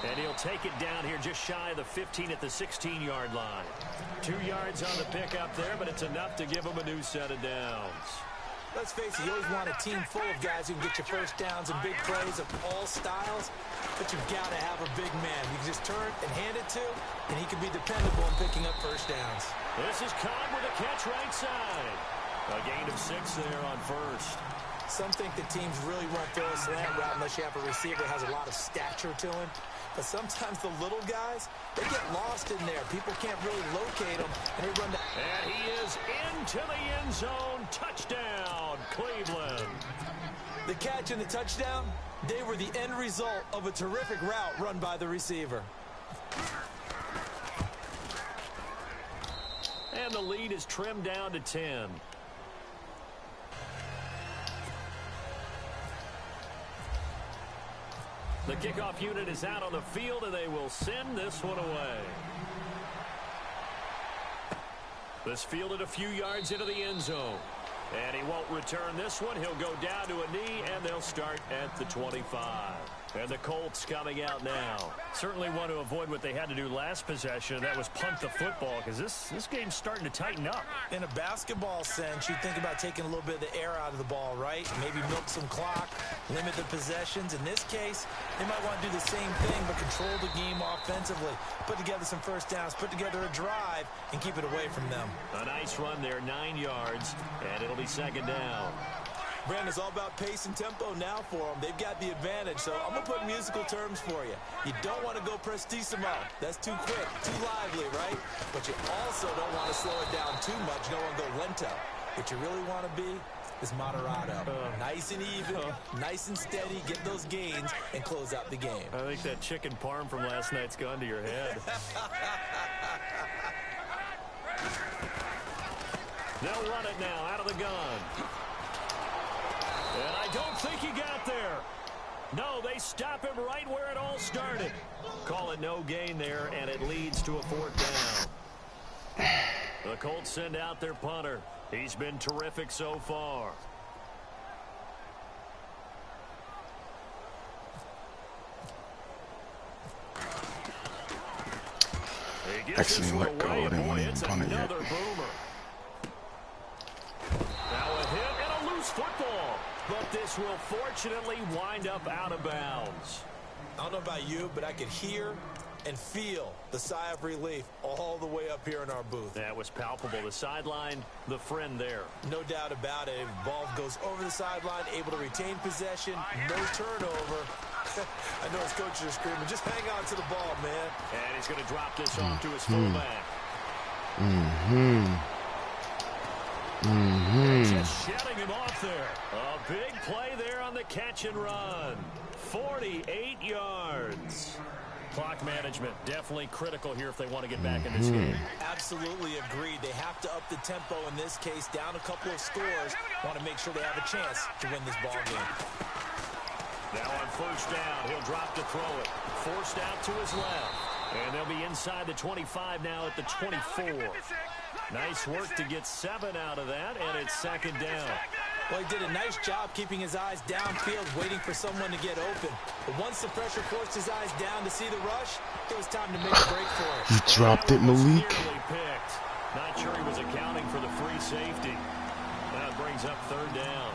And he'll take it down here just shy of the 15 at the 16-yard line. 2 yards on the pickup there, but it's enough to give him a new set of downs. Let's face it, you always want a team full of guys who can get you first downs and big plays of all styles, but you've got to have a big man you can just turn and hand it to, and he can be dependable in picking up first downs. This is Cobb with a catch right side. A gain of 6 there on first. Some think that teams really won't throw a slant route unless you have a receiver that has a lot of stature to him. But sometimes the little guys, they get lost in there. People can't really locate them, and they run down. And he is into the end zone. Touchdown, Cleveland. The catch and the touchdown, they were the end result of a terrific route run by the receiver. And the lead is trimmed down to 10. The kickoff unit is out on the field, and they will send this one away. This fielded a few yards into the end zone. And he won't return this one. He'll go down to a knee, and they'll start at the 25. And the Colts coming out now. Certainly want to avoid what they had to do last possession. That was punt the football, because this game's starting to tighten up. In a basketball sense, you think about taking a little bit of the air out of the ball, right? Maybe milk some clock, limit the possessions. In this case, they might want to do the same thing, but control the game offensively. Put together some first downs, put together a drive, and keep it away from them. A nice run there, 9 yards, and it'll be second down. Brandon, it's all about pace and tempo now for them. They've got the advantage, so I'm going to put musical terms for you. You don't want to go prestissimo. That's too quick, too lively, right? But you also don't want to slow it down too much. You don't want to go lento. What you really want to be is moderato. Nice and even, nice and steady, get those gains, and close out the game. I think that chicken parm from last night's gone to your head. They'll run it now out of the gun. And I don't think he got there. No, they stop him right where it all started. Call it no gain there, and it leads to a fourth down. The Colts send out their punter. He's been terrific so far. Actually, let go. I didn't want to even punt it yet. Now a hit and a loose football. But this will fortunately wind up out of bounds. I don't know about you, but I could hear and feel the sigh of relief all the way up here in our booth. That was palpable. The sideline, the friend there. No doubt about it. Ball goes over the sideline, able to retain possession, no turnover. I know his coaches are screaming, just hang on to the ball, man. And he's going to drop this off to his fullback. Just shutting him off there. A big play there on the catch and run. 48 yards. Clock management definitely critical here if they want to get back in this game. Absolutely agreed. They have to up the tempo in this case, down a couple of scores. Want to make sure they have a chance to win this ball game. Now on first down, he'll drop to throw it. Forced out to his left. And they'll be inside the 25 now at the 24. Nice work to get 7 out of that, and it's second down. Well, he did a nice job keeping his eyes downfield, waiting for someone to get open. But once the pressure forced his eyes down to see the rush, it was time to make a break for it. You dropped it, Malik. Not sure he was accounting for the free safety. That brings up third down.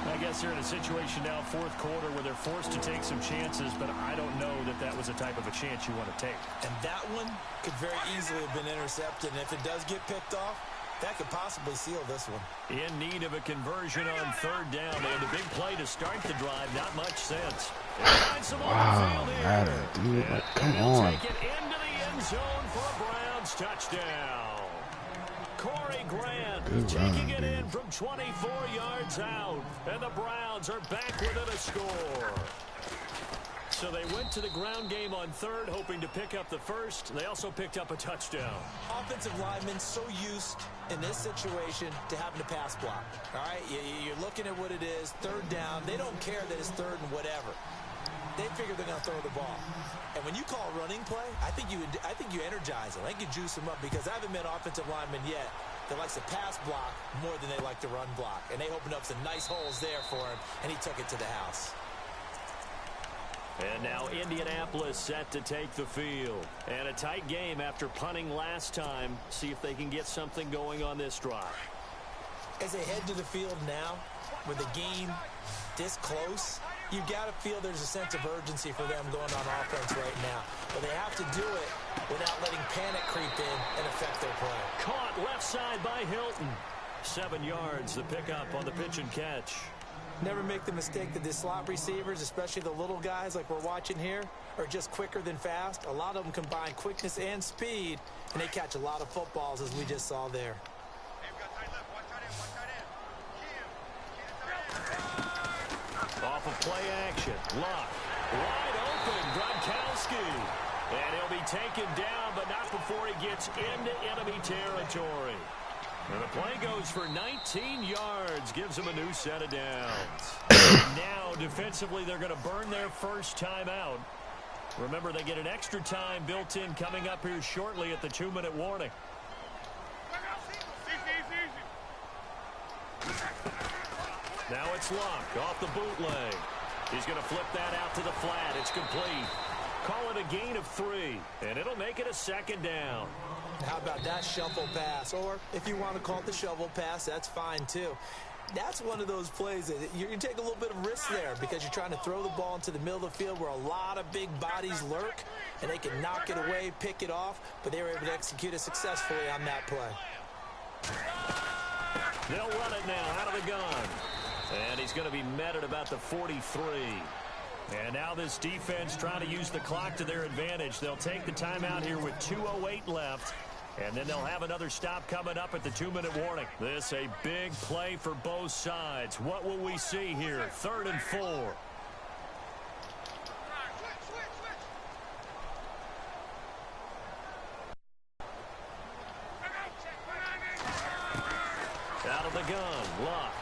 I guess they're in a situation now, fourth quarter, where they're forced to take some chances, but I don't know that that was the type of a chance you want to take. And that one could very easily have been intercepted, and if it does get picked off, that could possibly seal this one. In need of a conversion on third down. They had a big play to start the drive. Not much sense. Wow, Madden, dude. Like, come on. Take it into the end zone for a Browns touchdown. Corey Grant taking it in from 24 yards out. And the Browns are back within a score. So they went to the ground game on third, hoping to pick up the first. They also picked up a touchdown. Offensive linemen so used in this situation to having to pass block. All right, you're looking at what it is, third down. They don't care that it's third and whatever. They figure they're going to throw the ball. And when you call running play, I think you energize them. I think you juice them up, because I haven't met offensive linemen yet that likes to pass block more than they like to run block. And they opened up some nice holes there for him, and he took it to the house. And now Indianapolis set to take the field. And a tight game after punting last time. See if they can get something going on this drive. As they head to the field now, with the game this close, you've got to feel there's a sense of urgency for them going on offense right now. But they have to do it without letting panic creep in and affect their play. Caught left side by Hilton. 7 yards, the pickup on the pitch and catch. Never make the mistake that the slot receivers, especially the little guys like we're watching here, are just quicker than fast. A lot of them combine quickness and speed, and they catch a lot of footballs, as we just saw there. Off of play action. Luck. Wide open. Gronkowski. And he'll be taken down, but not before he gets into enemy territory. And the play goes for 19 yards. Gives him a new set of downs. Now, defensively, they're going to burn their first time out. Remember, they get an extra time built in coming up here shortly at the 2-minute warning. Now it's Luck off the bootleg. He's going to flip that out to the flat. It's complete. Call it a gain of 3, and it'll make it a 2nd down. How about that shuffle pass? Or if you want to call it the shovel pass, that's fine too. That's one of those plays that you take a little bit of risk there because you're trying to throw the ball into the middle of the field where a lot of big bodies lurk, and they can knock it away, pick it off, but they were able to execute it successfully on that play. They'll run it now out of the gun. And he's going to be met at about the 43. And now this defense trying to use the clock to their advantage. They'll take the timeout here with 2:08 left. And then they'll have another stop coming up at the 2-minute warning. This a big play for both sides. What will we see here? 3rd and 4. Out of the gun, Luck.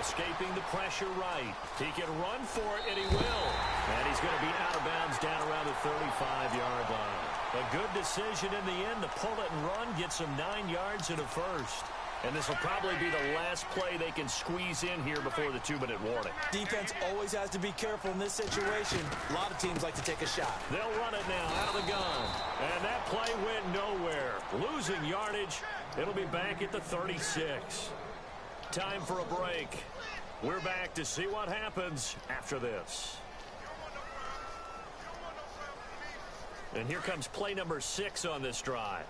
Escaping the pressure right. He can run for it, and he will. And he's going to be out of bounds down around the 35-yard line. A good decision in the end to pull it and run, get some 9 yards and a first. And this will probably be the last play they can squeeze in here before the 2-minute warning. Defense always has to be careful in this situation. A lot of teams like to take a shot. They'll run it now out of the gun. And that play went nowhere. Losing yardage. It'll be back at the 36. Time for a break. We're back to see what happens after this. And here comes play number 6 on this drive.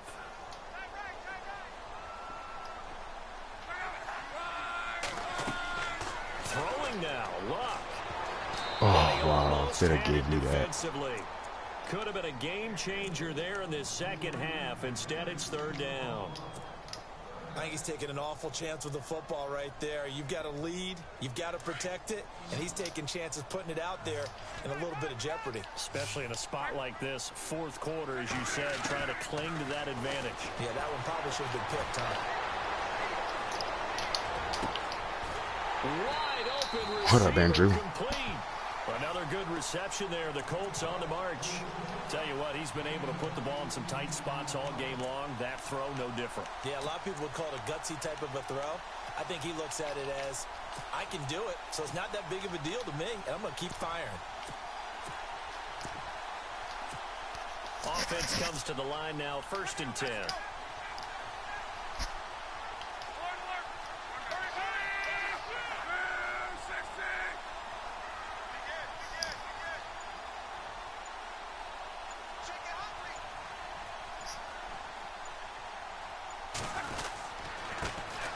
Throwing now, Luck. Oh, wow. Should have gave me that. Could have been a game changer there in this second half. Instead, it's 3rd down. I think he's taking an awful chance with the football right there. You've got to lead, you've got to protect it, and he's taking chances putting it out there in a little bit of jeopardy. Especially in a spot like this, 4th quarter, as you said, trying to cling to that advantage. Yeah, that one probably should have been picked, huh? Wide open. What up, Andrew? Complete. Another good reception there. The Colts on the march. Tell you what, he's been able to put the ball in some tight spots all game long. That throw, no different. Yeah, a lot of people would call it a gutsy type of a throw. I think he looks at it as, I can do it, so it's not that big of a deal to me, and I'm going to keep firing. Offense comes to the line now, 1st and 10.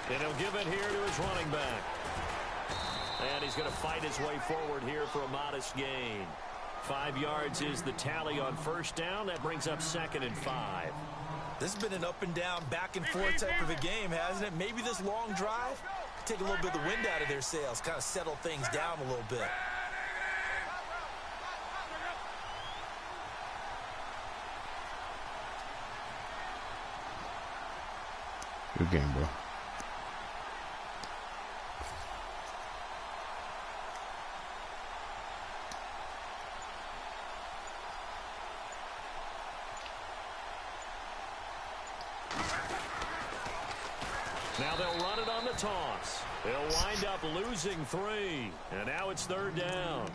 And he'll give it here to his running back. And he's going to fight his way forward here for a modest gain. 5 yards is the tally on 1st down. That brings up 2nd and 5. This has been an up and down, back and forth type of a game, hasn't it? Maybe this long drive could take a little bit of the wind out of their sails, kind of settle things down a little bit. Good game, bro. Now they'll run it on the toss. They'll wind up losing 3. And now it's 3rd down.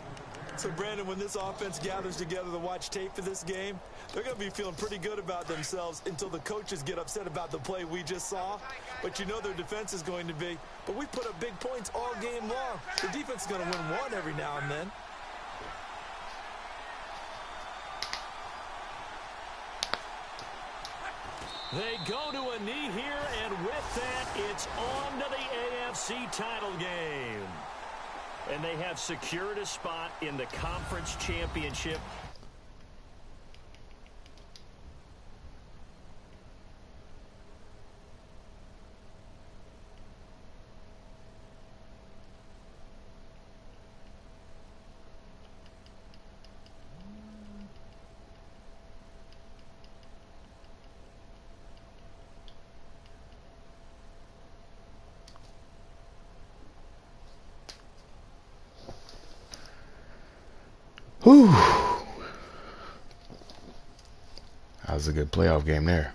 So, Brandon, when this offense gathers together to watch tape for this game, they're going to be feeling pretty good about themselves until the coaches get upset about the play we just saw. But you know their defense is going to be. But we put up big points all game long. The defense is going to win one every now and then. They go to a knee here, and with that, it's It's on to the AFC title game. And they have secured a spot in the conference championship. Whew. That was a good playoff game there.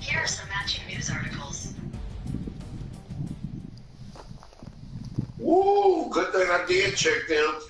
Here are some matching news articles. Woo! Good thing I did check them.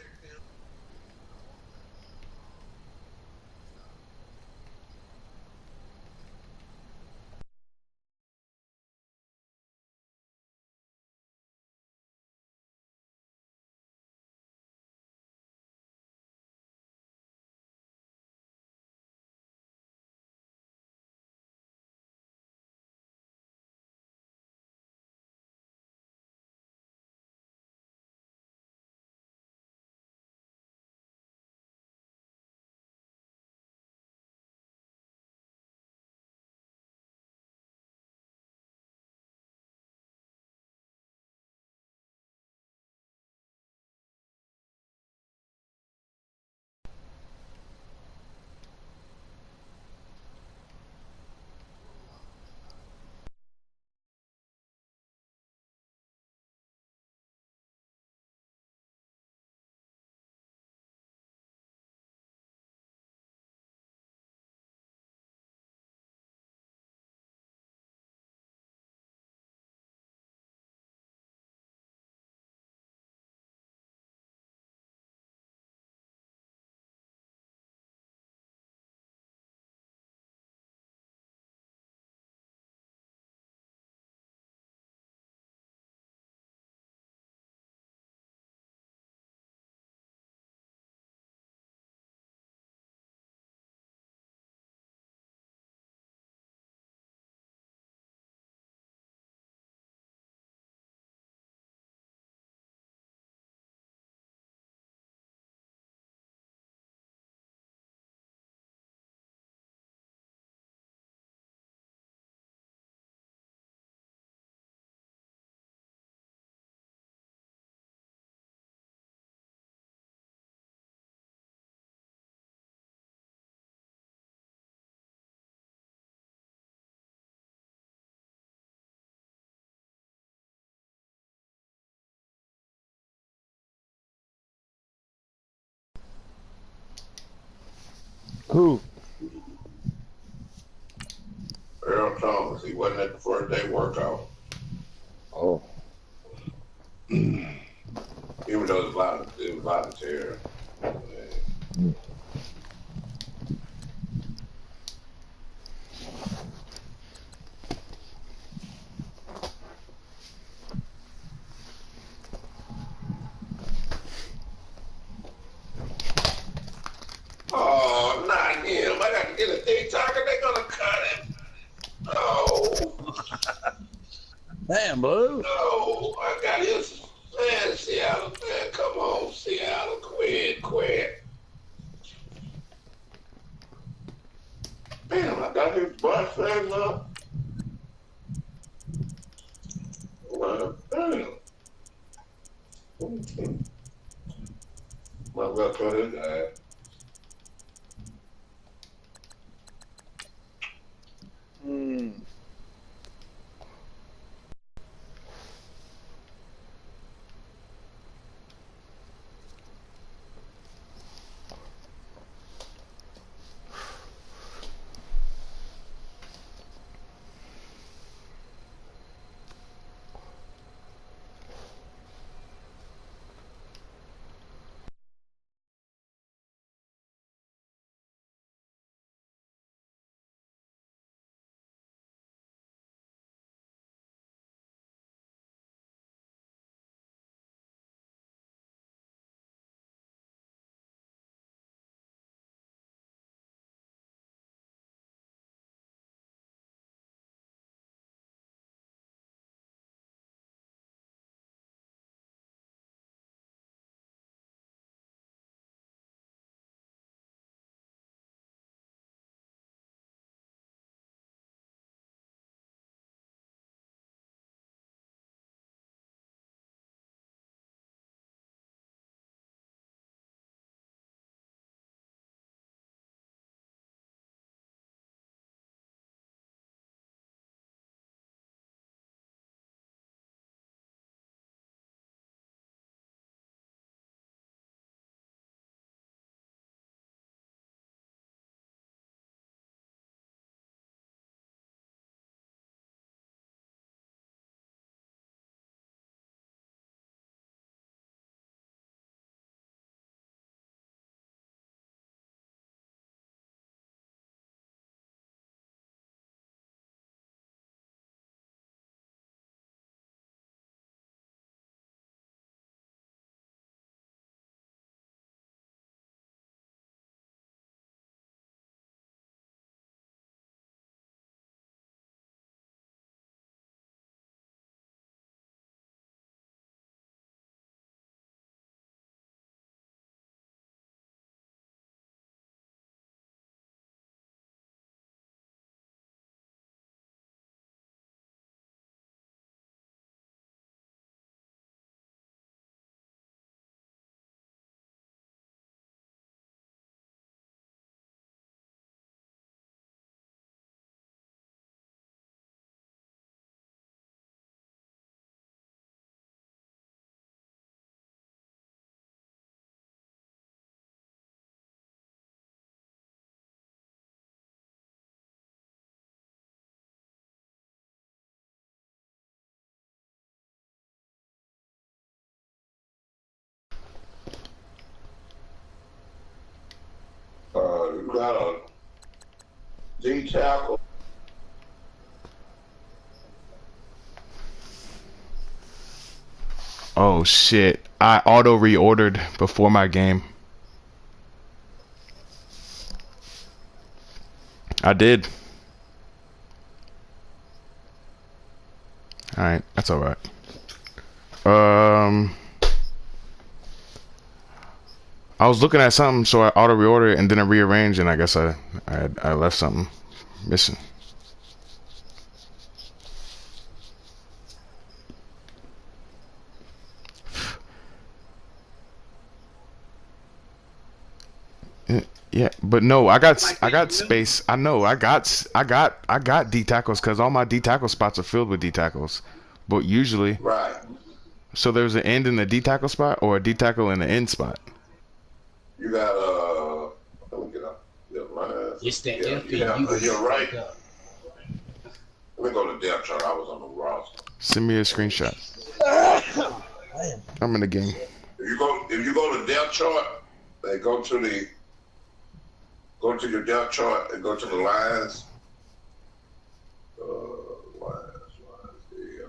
Who? Earl Thomas, he wasn't at the first day workout. Oh. Even though it was voluntary. get a D tackle, they're gonna cut him. No, Damn, Blue. no, I got his man, Seattle, man. Come on, Seattle, quit. Damn, I got his butt flags up. Well, damn. Well, we'll cut his ass. You got a D tackle. Oh shit! I auto reordered before my game. I did. All right, that's all right. I was looking at something, so I auto reordered and then I rearranged, and I guess I left something missing. Yeah, but no, I got space. I know I got D tackles because all my D tackle spots are filled with D tackles. But usually, Right. so there's an end in the D tackle spot or a D tackle in the end spot. You got let me get up. Your line. It's the Yeah, F and you you're right. fucked up. Let me go to depth chart. I was on the roster. Send me a screenshot. I'm in the game. If you go to depth chart, they go to your depth chart and go to the lines. Lines. Yeah.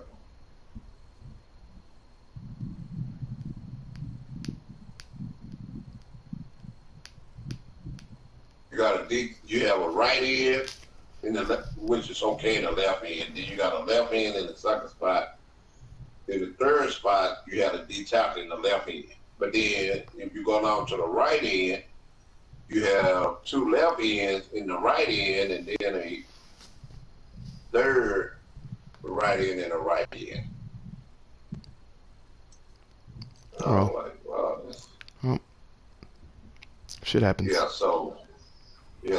You got a you have a right end in the which is okay in the left end. Then you got a left end in the second spot. In the third spot, you have a D tackle in the left end. But then if you go down to the right end, you have two left ends in the right end, and then a third right end and a right end. Oh, well, shit happens. Yeah, so you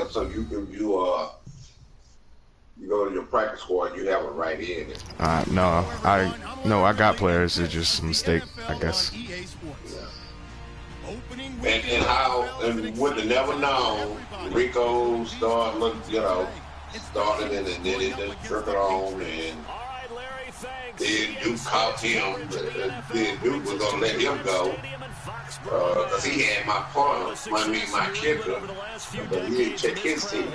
go to your practice squad, you have a right end. No, I got players. It's just a mistake, I guess. And with the never known, Rico started and then it just trickled on, and then Duke caught him. Then Duke was gonna let him go because he had my partner, my kicker, but he didn't check his team.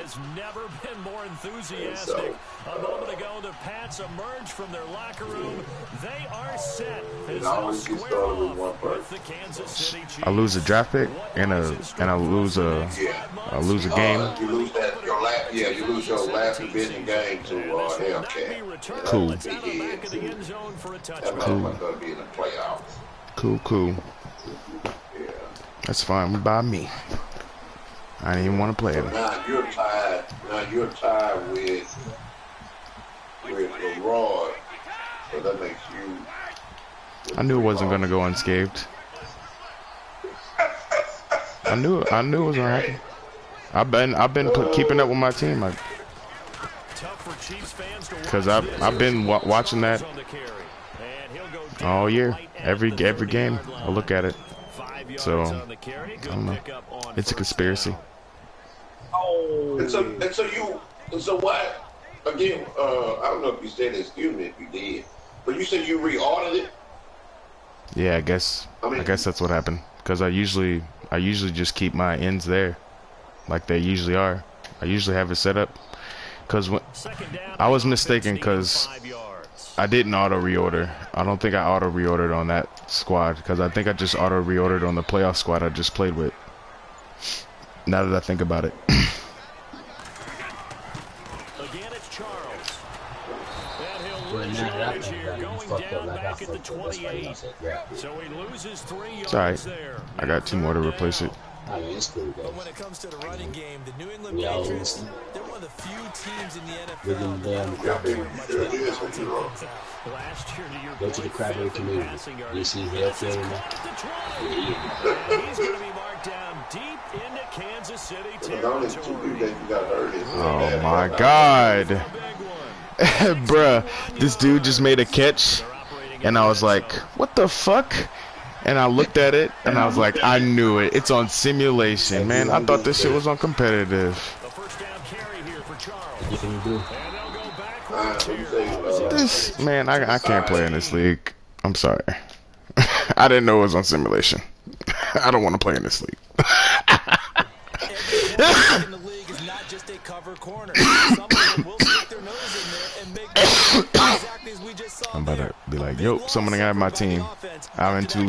So, a moment ago, the Pats emerged from their locker room. They are set. It always gets started with one person. I lose a draft pick and I lose a game. You lose you lose your last division game to Hellcat. Cool. That gonna be in the playoffs. Cool. Yeah. That's fine by me. I didn't even want to play it. Now you're tied with Leroy, so that makes you. I knew it wasn't gonna go unscathed. I knew it was gonna happen. I've been keeping up with my team, because I've been watching that all year. Every game I look at it. So I don't know. It's a conspiracy. And so what? Again, I don't know if you said it. Excuse me if you did, but you said you reordered it. Yeah, I guess that's what happened. Because I usually just keep my ends there, like they usually are. I usually have it set up. Because I was mistaken, because I didn't auto reorder. I don't think I auto reordered on that squad, because I think I just auto reordered on the playoff squad I just played with. Now that I think about it. Again, it's Charles. And he'll lose yardage here, going down back at the 28. So he loses 3 yards. It's alright. There. I got 2 more to replace it. But when it comes to the running game, the New England Patriots, they're one of the few teams in the NFL Last year to your go to the Crabberry community. You see Hellcat in there? He's going to be marked down deep into Kansas City territory. Oh my God. Bruh, this dude just made a catch, and I was like, what the fuck? And I looked at it, and I was like, I knew it. It's on simulation, man. I thought this shit was on competitive. This, man, I can't play in this league. I'm sorry. I didn't know it was on simulation. I don't want to play in this league. in the league is not just a cover corner. Some of them will stick their nose in there and make exactly as we just saw. I'm about to be like, yo, someone got my team. I'm in too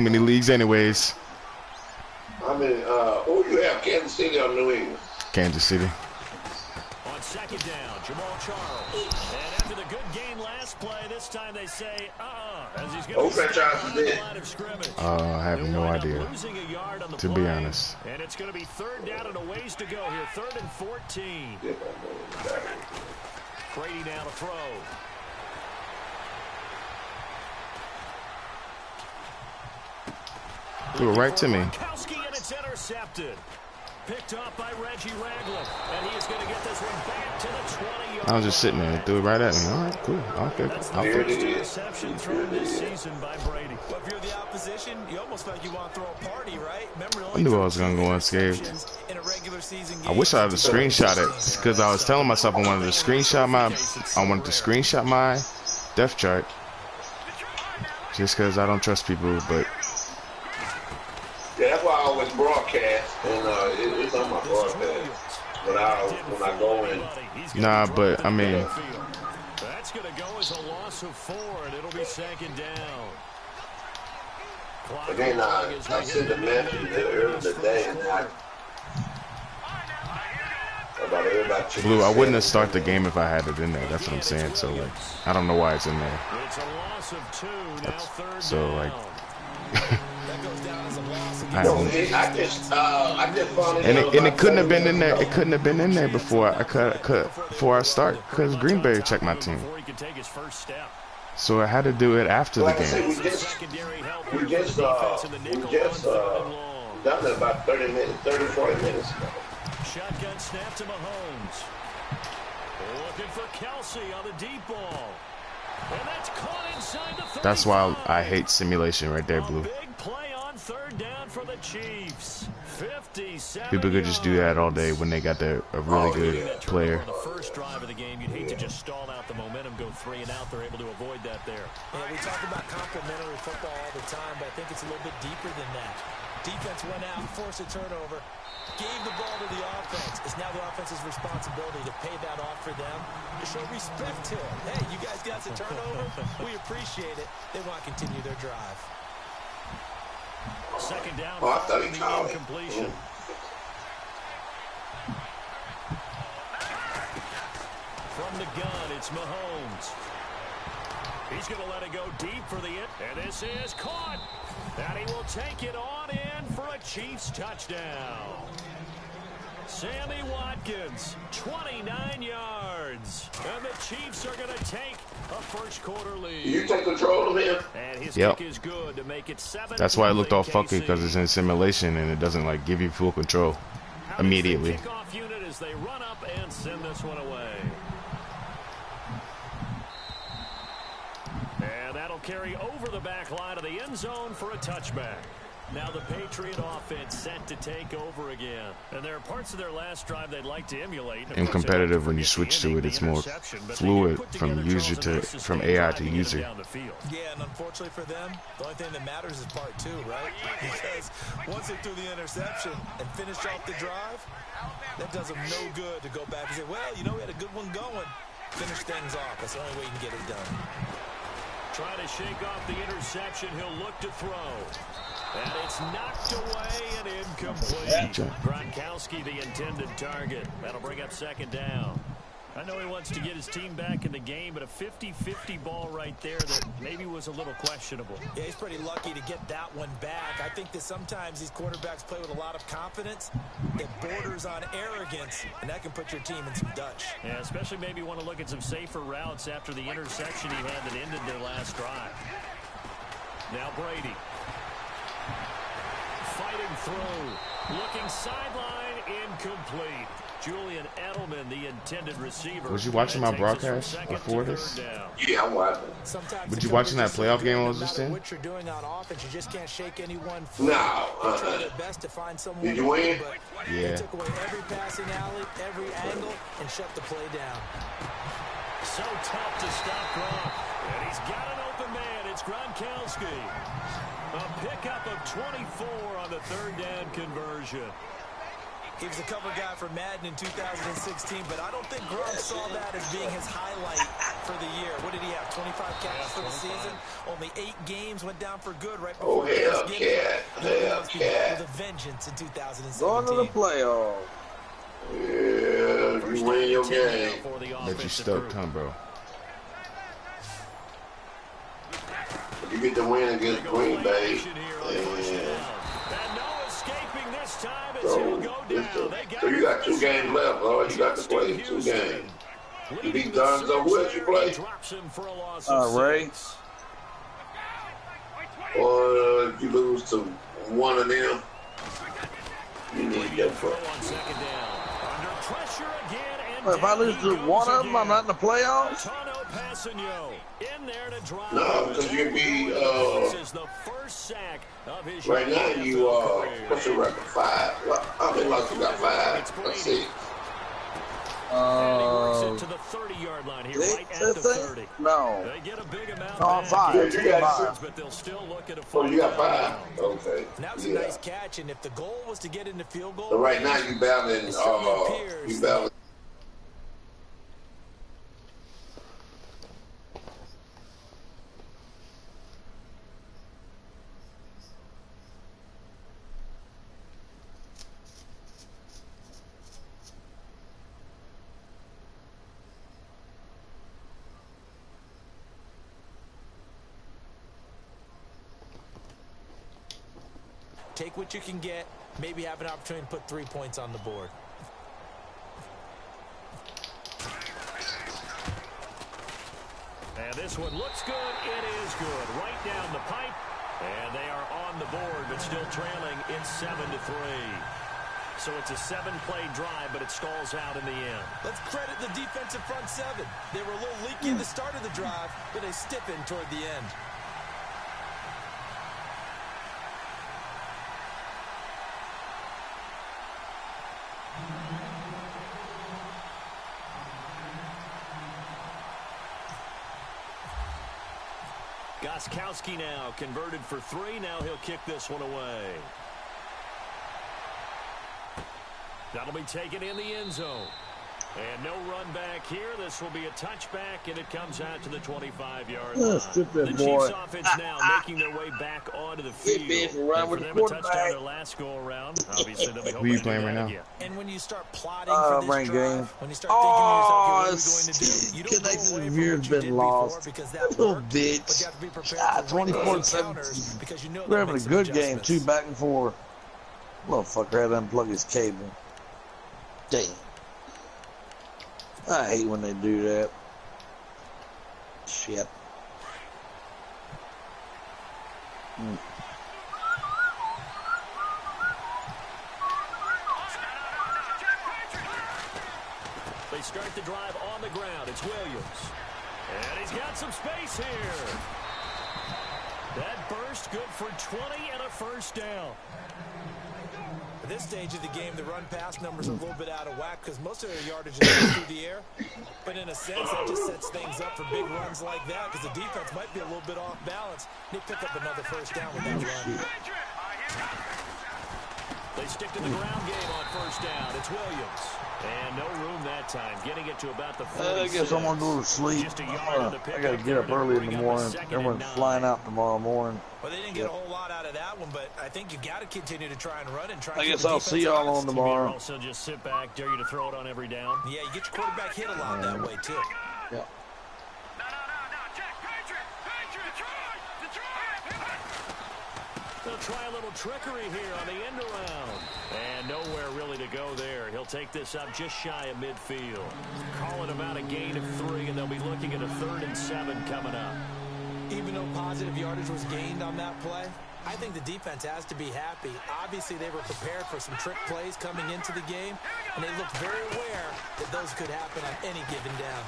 many leagues anyways. I mean, who you have, Kansas City or New England? Kansas City. On second down, Jamal Charles. And after the good game last play, this time they say, as he's going to the line of scrimmage. I have no idea, to be honest. And it's going to be third down and a ways to go here. 3rd and 14. Brady now to throw. Threw it right to me. And it's intercepted. Picked up by Reggie Ragland. And he is going to get this one back to the 20-yard. I was just sitting there. Threw it right at me. All right, cool. Okay. I'll fix the interception thrown this season by Brady. Well, if you're the opposition, you almost feel like you want to throw a party, right? Remember, I knew I was going to go unscathed. I wish I had screenshot it, because I was telling myself I wanted to screenshot my depth chart, just because I don't trust people, but yeah, that's why I always broadcast, and it's on my broadcast. But when I go in, nah, but I mean, that's going to go as a loss of 4, and it'll be 2nd down. again, I sent a message earlier today, and about everybody should Blue, be I wouldn't have settled. started the game if I had it in there. That's what I'm saying. So like, I don't know why it's in there. It's a loss of 2, now third So down. like, That goes down as a loss I No, against don't- I just found it and out it about couldn't have 30 been in minutes there. ago. It couldn't have been in there before I before I start because Green Bay checked my team. Before he could take his first step. So I had to do it after the Like I said, game. we just done it about 30 minutes, 30, 40 minutes ago. Shotgun snap to Mahomes. Looking for Kelsey on the deep ball. And that's caught inside the 35. That's why I hate simulation right there, Blue. Big play on third down for the Chiefs. 57 People could just do that all day when they got a really good player. On the first drive of the game, you'd hate to just stall out the momentum, go 3 and out. They're able to avoid that there. Yeah, we talk about complementary football all the time, but I think it's a little bit deeper than that. Defense went out, forced a turnover, gave the ball to the offense. It's now the offense's responsibility to pay that off for them, to show respect to them. Hey, you guys got the turnover. We appreciate it. They want to continue their drive. Second down, Oh, I thought he following the called it. incompletion. From the gun, it's Mahomes. He's going to let it go deep for the hit. And this is caught. And he will take it on in for a Chiefs touchdown. Sammy Watkins, 29 yards. And the Chiefs are going to take a first-quarter lead. You take control of him. And his Yep. kick is good to make it 7. That's why it looked all funky because it's in simulation and it doesn't like give you full control immediately. Kickoff unit as they run up and send this one away. And that'll carry over the back line of the end zone for a touchback. Now the Patriot offense set to take over again. And there are parts of their last drive they'd like to emulate. And competitive when you switch to it, it's more fluid from AI to user. Yeah, and unfortunately for them, the only thing that matters is part 2, right? Because once they threw the interception and finished off the drive, that does them no good to go back and say, well, you know, we had a good one going. Finish things off. That's the only way you can get it done. Trying to shake off the interception. He'll look to throw. And it's knocked away and incomplete. Gronkowski, the intended target. That'll bring up second down. I know he wants to get his team back in the game, but a 50-50 ball right there that maybe was a little questionable. Yeah, he's pretty lucky to get that one back. I think that sometimes these quarterbacks play with a lot of confidence that borders on arrogance, and that can put your team in some Dutch. Yeah, especially maybe want to look at some safer routes after the interception he had that ended their last drive. Now Brady. Fighting through. Looking sideline, incomplete. Julian Edelman, the intended receiver. Was you watching my broadcast before this? Yeah, I'm watching. Were you watching that playoff game I was just in? What you're doing on offense, you just can't shake anyone. No. Try their best to find someone. Did you win? Yeah. They took away every passing alley, every angle, and shut the play down. So tough to stop Gronk. And he's got an open man. It's Gronkowski. A pickup of 24 on the third down conversion. He was a cover guy for Madden in 2016, but I don't think Gronk saw that as being his highlight for the year. What did he have, 25 catches for the season? Only 8 games, went down for good right before Thanksgiving. With a vengeance in 2017. Going to the playoffs. Yeah, you win your game. Bet you stuck, huh, bro? You get the win against Green Bay. So you got 2 games left, bro. You got to play 2 games. You beat Gonzo, who else you play? Ray. Or if you lose to one of them, you need your foot. If I lose to one of them, I'm not in the playoffs? No, because you'll be, right now you are, what's your record, 5? Well, how many losses you got, 5? Let's see. To the 30-yard line here, right at the 30. No. They get a big amount No, I'm 5. Yeah, you got 5, but they'll still look at a Oh, you got 5? Okay. That was a nice catch, and if the goal was to get into field goal, So right now you battling, you battling. Take what you can get. Maybe have an opportunity to put 3 points on the board. And this one looks good. It is good. Right down the pipe. And they are on the board, but still trailing in 7-3. So it's a 7-play drive, but it stalls out in the end. Let's credit the defensive front seven. They were a little leaky at the start of the drive, but they stiffened toward the end. Gostkowski now converted for 3. Now he'll kick this one away. That'll be taken in the end zone. And no run back here. This will be a touchback, and it comes out to the 25-yard line. The Chiefs offense now making their way back onto the field. And for them, a touchdown their last go-around. Obviously, they'll be hoping Who you to playing do right that now? again. And when you start plotting for this drive, when you start thinking to yourself, okay, what are we going to do? You don't go away from what you did before because that worked, but you have to be prepared for 24-7. because you know We're having a good game, too, back and forth. Motherfucker had to unplug his cable. Damn. I hate when they do that. Shit. They start the drive on the ground. It's Williams. And he's got some space here. That burst good for 20 and a first down. At this stage of the game, the run-pass numbers are a little bit out of whack because most of their yardage is through the air. But in a sense, that just sets things up for big runs like that because the defense might be a little bit off balance. They pick up another first down with that run. They stick to the ground game on first down. It's Williams. And no room that time. Getting it to about the 46. I guess I'm going to go to sleep. I got to get up early in the morning. Everyone's flying out tomorrow morning. Well, they didn't get a whole lot out of that one, but I think you got to continue to try and run and try. I guess I'll see y'all on tomorrow. Also, just sit back, dare you to throw it on every down. Yeah, you get your quarterback hit a lot that way too. Yeah. They'll try a little trickery here on the end around. And nowhere really to go there. He'll take this up just shy of midfield. Calling about a gain of 3, and they'll be looking at a 3rd and 7 coming up. Even though positive yardage was gained on that play, I think the defense has to be happy. Obviously, they were prepared for some trick plays coming into the game, and they looked very aware that those could happen on any given down.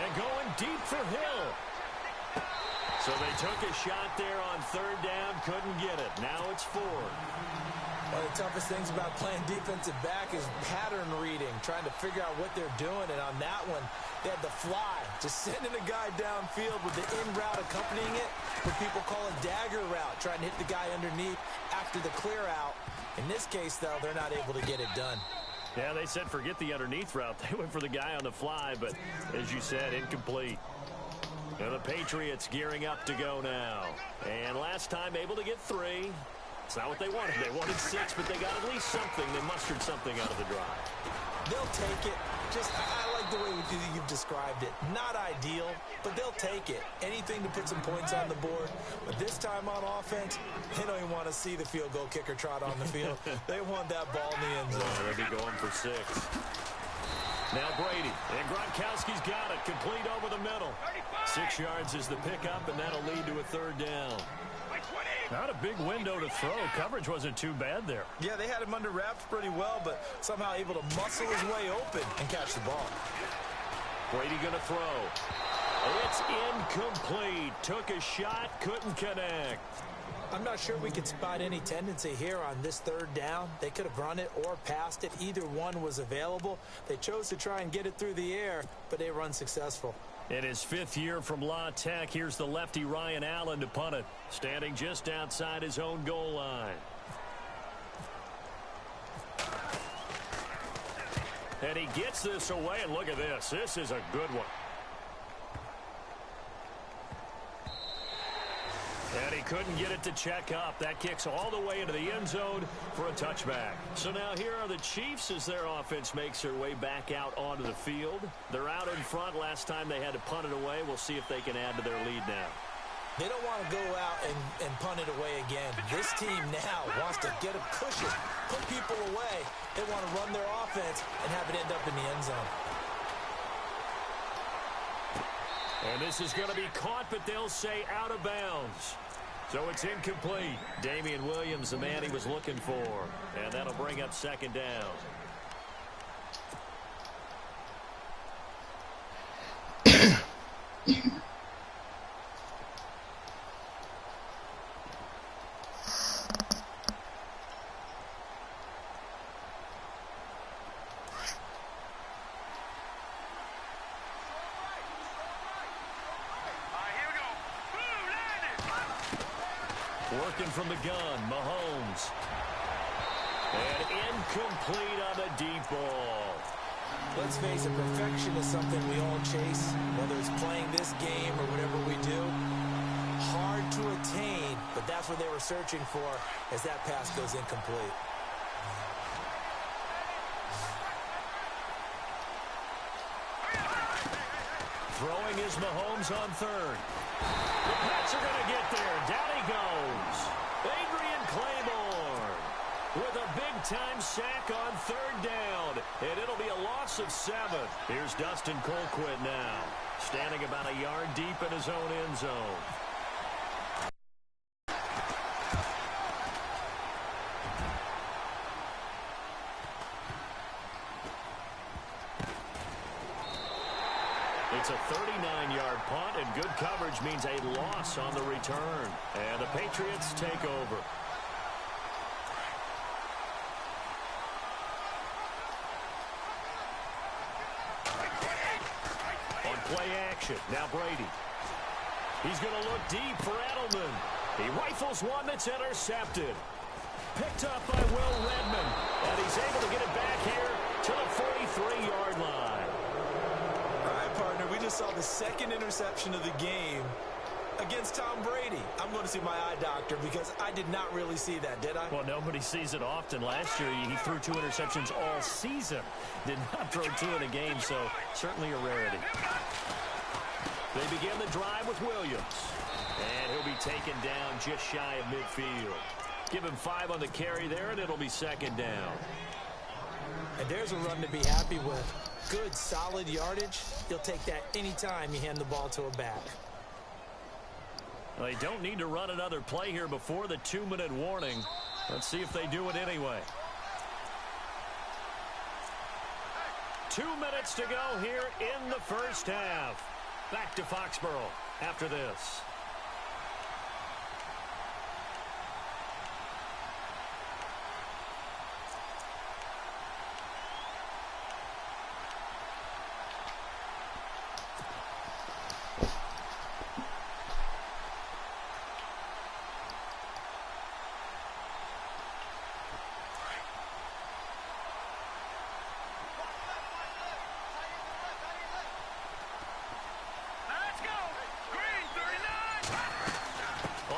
And going deep for Hill. So they took a shot there on 3rd down, couldn't get it. Now it's 4. One of the toughest things about playing defensive back is pattern reading, trying to figure out what they're doing. And on that one, they had the fly, just sending a guy downfield with the in route accompanying it, what people call a dagger route, trying to hit the guy underneath after the clear out. In this case, though, they're not able to get it done. Yeah, they said forget the underneath route. They went for the guy on the fly, but as you said, incomplete. And the Patriots gearing up to go now. And last time able to get 3. It's not what they wanted. They wanted 6, but they got at least something. They mustered something out of the drive. They'll take it. I like the way you've described it. Not ideal, but they'll take it. Anything to put some points on the board. But this time on offense, they don't even want to see the field goal kicker trot on the field. They want that ball in the end zone. They'll be going for 6. Now Brady, and Gronkowski's got it, complete over the middle. 6 yards is the pickup, and that'll lead to a 3rd down. Not a big window to throw. Coverage wasn't too bad there. Yeah, they had him under wraps pretty well, but somehow able to muscle his way open and catch the ball. Brady going to throw. It's incomplete. Took a shot, couldn't connect. I'm not sure we could spot any tendency here on this 3rd down. They could have run it or passed it. Either one was available. They chose to try and get it through the air, but they were unsuccessful. In his 5th year from La Tech, here's the lefty Ryan Allen to punt it, standing just outside his own goal line. And he gets this away, and look at this. This is a good one. And he couldn't get it to check up. That kicks all the way into the end zone for a touchback. So now here are the Chiefs as their offense makes their way back out onto the field. They're out in front. Last time they had to punt it away. We'll see if they can add to their lead now. They don't want to go out and punt it away again. This team now wants to get a cushion, put people away. They want to run their offense and have it end up in the end zone. And this is going to be caught, but they'll say out of bounds. So it's incomplete. Damian Williams, the man he was looking for. And that'll bring up second down. Working from the gun, Mahomes. And incomplete on the deep ball. Let's face it, perfection is something we all chase, whether it's playing this game or whatever we do. Hard to attain, but that's what they were searching for as that pass goes incomplete. Throwing is Mahomes on third. The Pats are going to get there. Down he goes. Adrian Claiborne with a big-time sack on third down. And it'll be a loss of 7. Here's Dustin Colquitt now, standing about a yard deep in his own end zone. It's a 39-yard punt, and good coverage means a loss on the return. And the Patriots take over. On play action, now Brady. He's going to look deep for Edelman. He rifles one that's intercepted. Picked up by Will Redmond. And he's able to get it back here to the 43-yard line. Partner, we just saw the second interception of the game against Tom Brady. I'm going to see my eye doctor because I did not really see that, did I? Well, nobody sees it often. Last year, he threw 2 interceptions all season. Did not throw 2 in a game, so certainly a rarity. They begin the drive with Williams. And he'll be taken down just shy of midfield. Give him 5 on the carry there, and it'll be second down. And there's a run to be happy with. Good, solid yardage. You'll take that anytime you hand the ball to a back. Well, they don't need to run another play here before the 2-minute warning. Let's see if they do it anyway. 2 minutes to go here in the first half. Back to Foxborough after this.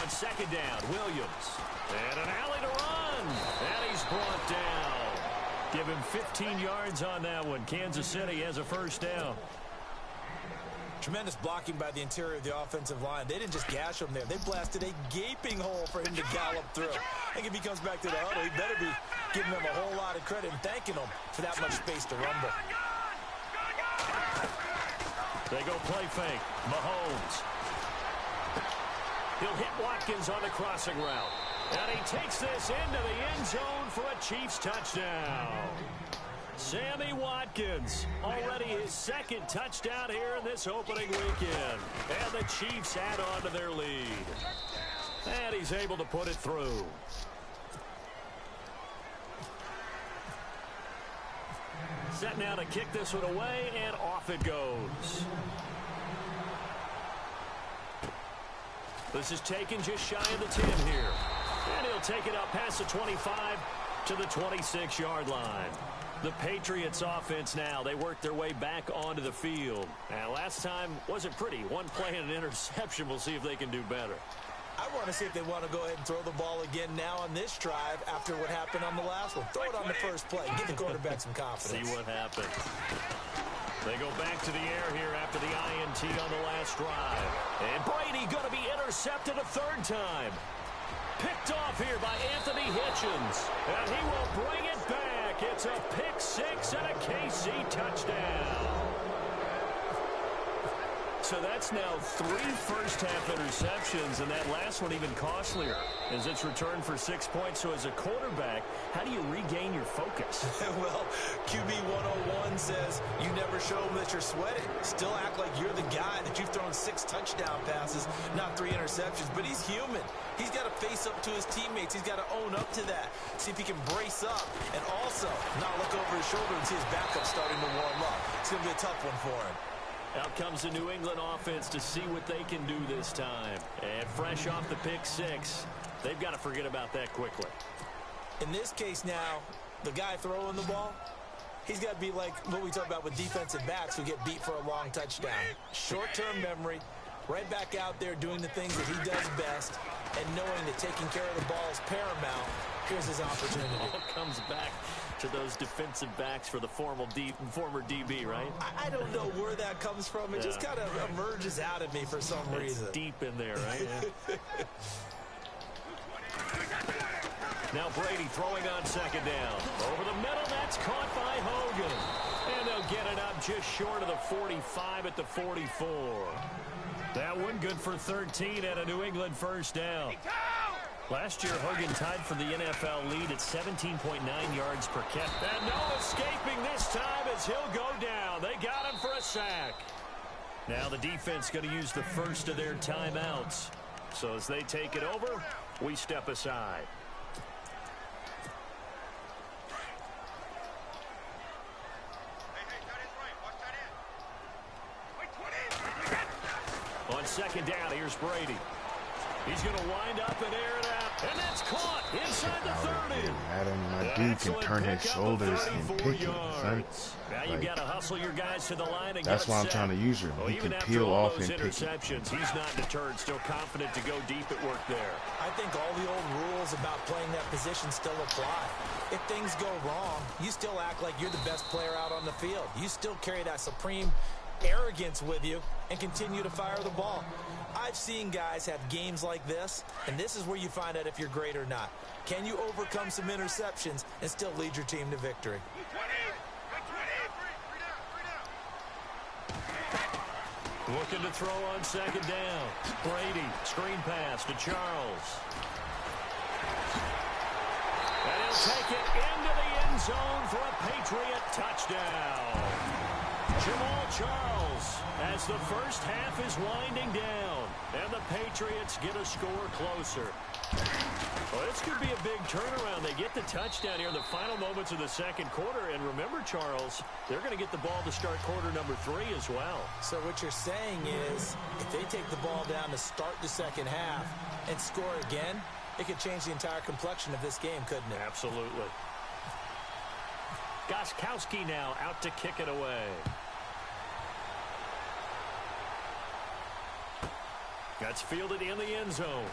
Second down, Williams. And an alley to run. And he's brought down. Give him 15 yards on that one. Kansas City has a first down. Tremendous blocking by the interior of the offensive line. They didn't just gash him there. They blasted a gaping hole for him to gallop through. I think if he comes back to the huddle, he better be giving them a whole lot of credit and thanking them for that much space to rumble. They go play fake. Mahomes. He'll hit Watkins on the crossing route. And he takes this into the end zone for a Chiefs touchdown. Sammy Watkins, already his second touchdown here in this opening weekend. And the Chiefs add on to their lead. And he's able to put it through. Set now to kick this one away, and off it goes. This is taken just shy of the 10 here. And he'll take it up past the 25 to the 26-yard line. The Patriots offense now, they work their way back onto the field. And last time wasn't pretty. One play and an interception. We'll see if they can do better. I want to see if they want to go ahead and throw the ball again now on this drive after what happened on the last one. Throw it on the first play. Give the quarterback some confidence. See what happens. They go back to the air here after the INT on the last drive. And Brady going to be intercepted a third time. Picked off here by Anthony Hitchens. And he will bring it back. It's a pick six and a KC touchdown. So that's now 3 first-half interceptions, and that last one even costlier as it's returned for 6 points. So as a quarterback, how do you regain your focus? Well, QB 101 says you never show them that you're sweating. Still act like you're the guy that you've thrown 6 touchdown passes, not 3 interceptions. But he's human. He's got to face up to his teammates. He's got to own up to that. See if he can brace up and also not look over his shoulder and see his backup starting to warm up. It's going to be a tough one for him. Out comes the New England offense to see what they can do this time. And fresh off the pick six, they've got to forget about that quickly. In this case now, the guy throwing the ball, he's got to be like what we talk about with defensive backs who get beat for a long touchdown. Short-term memory, right back out there doing the things that he does best, and knowing that taking care of the ball is paramount. Here's his opportunity. It all comes back to those defensive backs for the former DB, right? I don't know where that comes from. It just kind of emerges out of me for some reason. It's deep in there, right? Yeah. Now Brady throwing on second down. Over the middle, that's caught by Hogan. And they'll get it up just short of the 45 at the 44. That one good for 13 at a New England first down. Last year, Hogan tied for the NFL lead at 17.9 yards per catch. And no escaping this time as he'll go down. They got him for a sack. Now the defense going to use the first of their timeouts. So as they take it over, we step aside. On second down, here's Brady. He's going to wind up and air it out. And that's caught inside the 30. Madden, my dude can turn his shoulders and pick it, son. Now you got to hustle your guys to the line and that's why I'm trying to use her. He can peel off and pick it. He's not deterred, still confident to go deep at work there. I think all the old rules about playing that position still apply. If things go wrong, you still act like you're the best player out on the field. You still carry that supreme arrogance with you and continue to fire the ball. I've seen guys have games like this, and this is where you find out if you're great or not. Can you overcome some interceptions and still lead your team to victory? Looking to throw on second down. Brady, screen pass to Charles. And he'll take it into the end zone for a Patriot touchdown. Jamal Charles as the first half is winding down. And the Patriots get a score closer. Well, this could be a big turnaround. They get the touchdown here in the final moments of the second quarter. And remember, Charles, they're going to get the ball to start quarter number 3 as well. So what you're saying is if they take the ball down to start the second half and score again, it could change the entire complexion of this game, couldn't it? Absolutely. Gostkowski now out to kick it away. That's fielded in the end zone.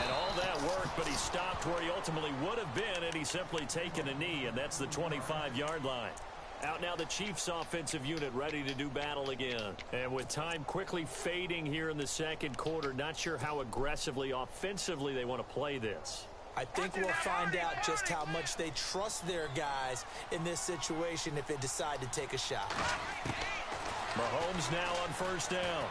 And all that work, but he stopped where he ultimately would have been, and he's simply taken a knee, and that's the 25-yard line. Out now the Chiefs offensive unit ready to do battle again. And with time quickly fading here in the second quarter, not sure how aggressively, offensively they want to play this. I think we'll find out just how much they trust their guys in this situation if they decide to take a shot. Mahomes now on first down.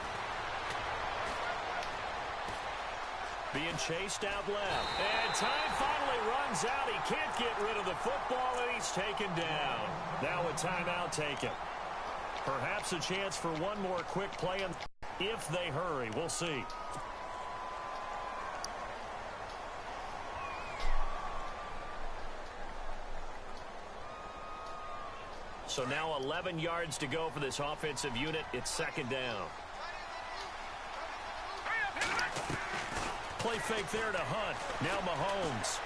Being chased out left. And time finally runs out. He can't get rid of the football, and he's taken down. Now a timeout taken. Perhaps a chance for one more quick play if they hurry. We'll see. So now 11 yards to go for this offensive unit. It's second down. Play fake there to Hunt. Now Mahomes.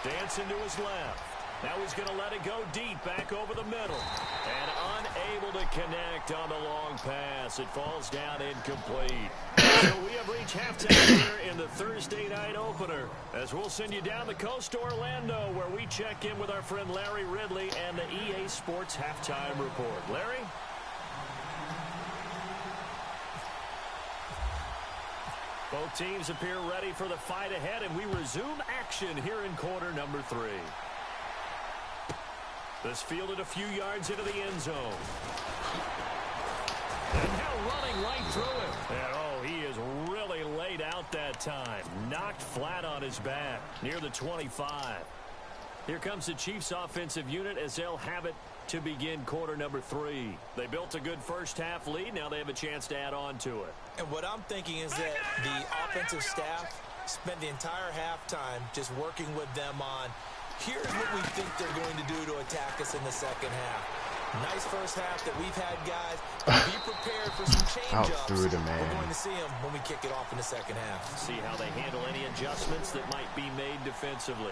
Dancing to his left. Now he's going to let it go deep back over the middle. And unable to connect on the long pass. It falls down incomplete. So we have reached halftime here in the Thursday night opener, as we'll send you down the coast to Orlando, where we check in with our friend Larry Ridley and the EA Sports Halftime Report. Larry? Both teams appear ready for the fight ahead, and we resume action here in quarter number 3. This fielded a few yards into the end zone. And now running right through it. And oh, he is really laid out that time. Knocked flat on his back near the 25. Here comes the Chiefs offensive unit as they'll have it to begin quarter number 3. They built a good first half lead. Now they have a chance to add on to it. And what I'm thinking is that the offensive staff spent the entire halftime just working with them on, here's what we think they're going to do to attack us in the second half. Nice first half that we've had, guys. Be prepared for some change-ups. We're going to see them when we kick it off in the second half. See how they handle any adjustments that might be made defensively.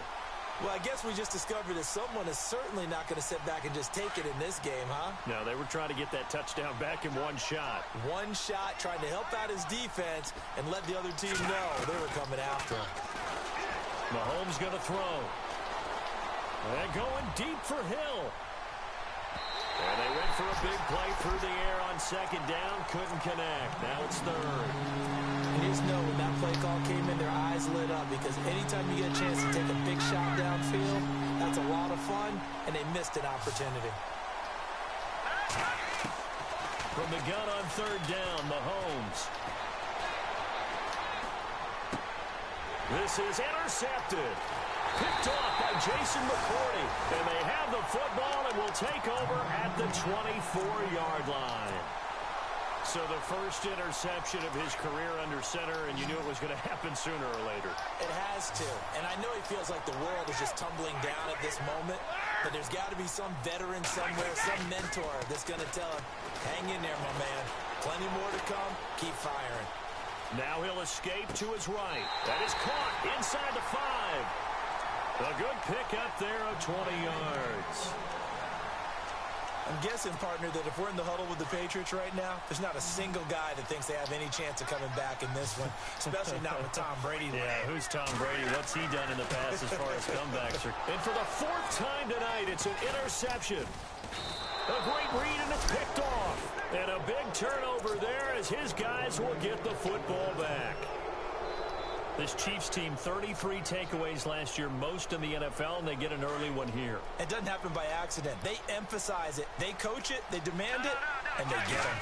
Well, I guess we just discovered that someone is certainly not going to sit back and just take it in this game, huh? No, they were trying to get that touchdown back in one shot. One shot, trying to help out his defense and let the other team know they were coming after him. Mahomes going to throw. And going deep for Hill. And they went for a big play through the air on second down. Couldn't connect. Now it's third. And you just know when that play call came in, their eyes lit up, because anytime you get a chance to take a big shot downfield, that's a lot of fun, and they missed an opportunity. From the gun on third down, Mahomes. This is intercepted. Picked off by Jason McCourty. And they have the football and will take over at the 24-yard line. So the first interception of his career under center, and you knew it was going to happen sooner or later. It has to. And I know he feels like the world is just tumbling down at this moment, but there's got to be some veteran somewhere, some mentor that's going to tell him, hang in there, my man. Plenty more to come. Keep firing. Now he'll escape to his right. That is caught inside the 5. A good pick up there of 20 yards. I'm guessing, partner, that if we're in the huddle with the Patriots right now, there's not a single guy that thinks they have any chance of coming back in this one, especially not with Tom Brady. Yeah, who's Tom Brady? What's he done in the past as far as comebacks? And for the 4th time tonight, it's an interception. A great read, and it's picked off. And a big turnover there as his guys will get the football back. This Chiefs team, 33 takeaways last year, most in the NFL, and they get an early one here. It doesn't happen by accident. They emphasize it. They coach it, they demand it, and they get them.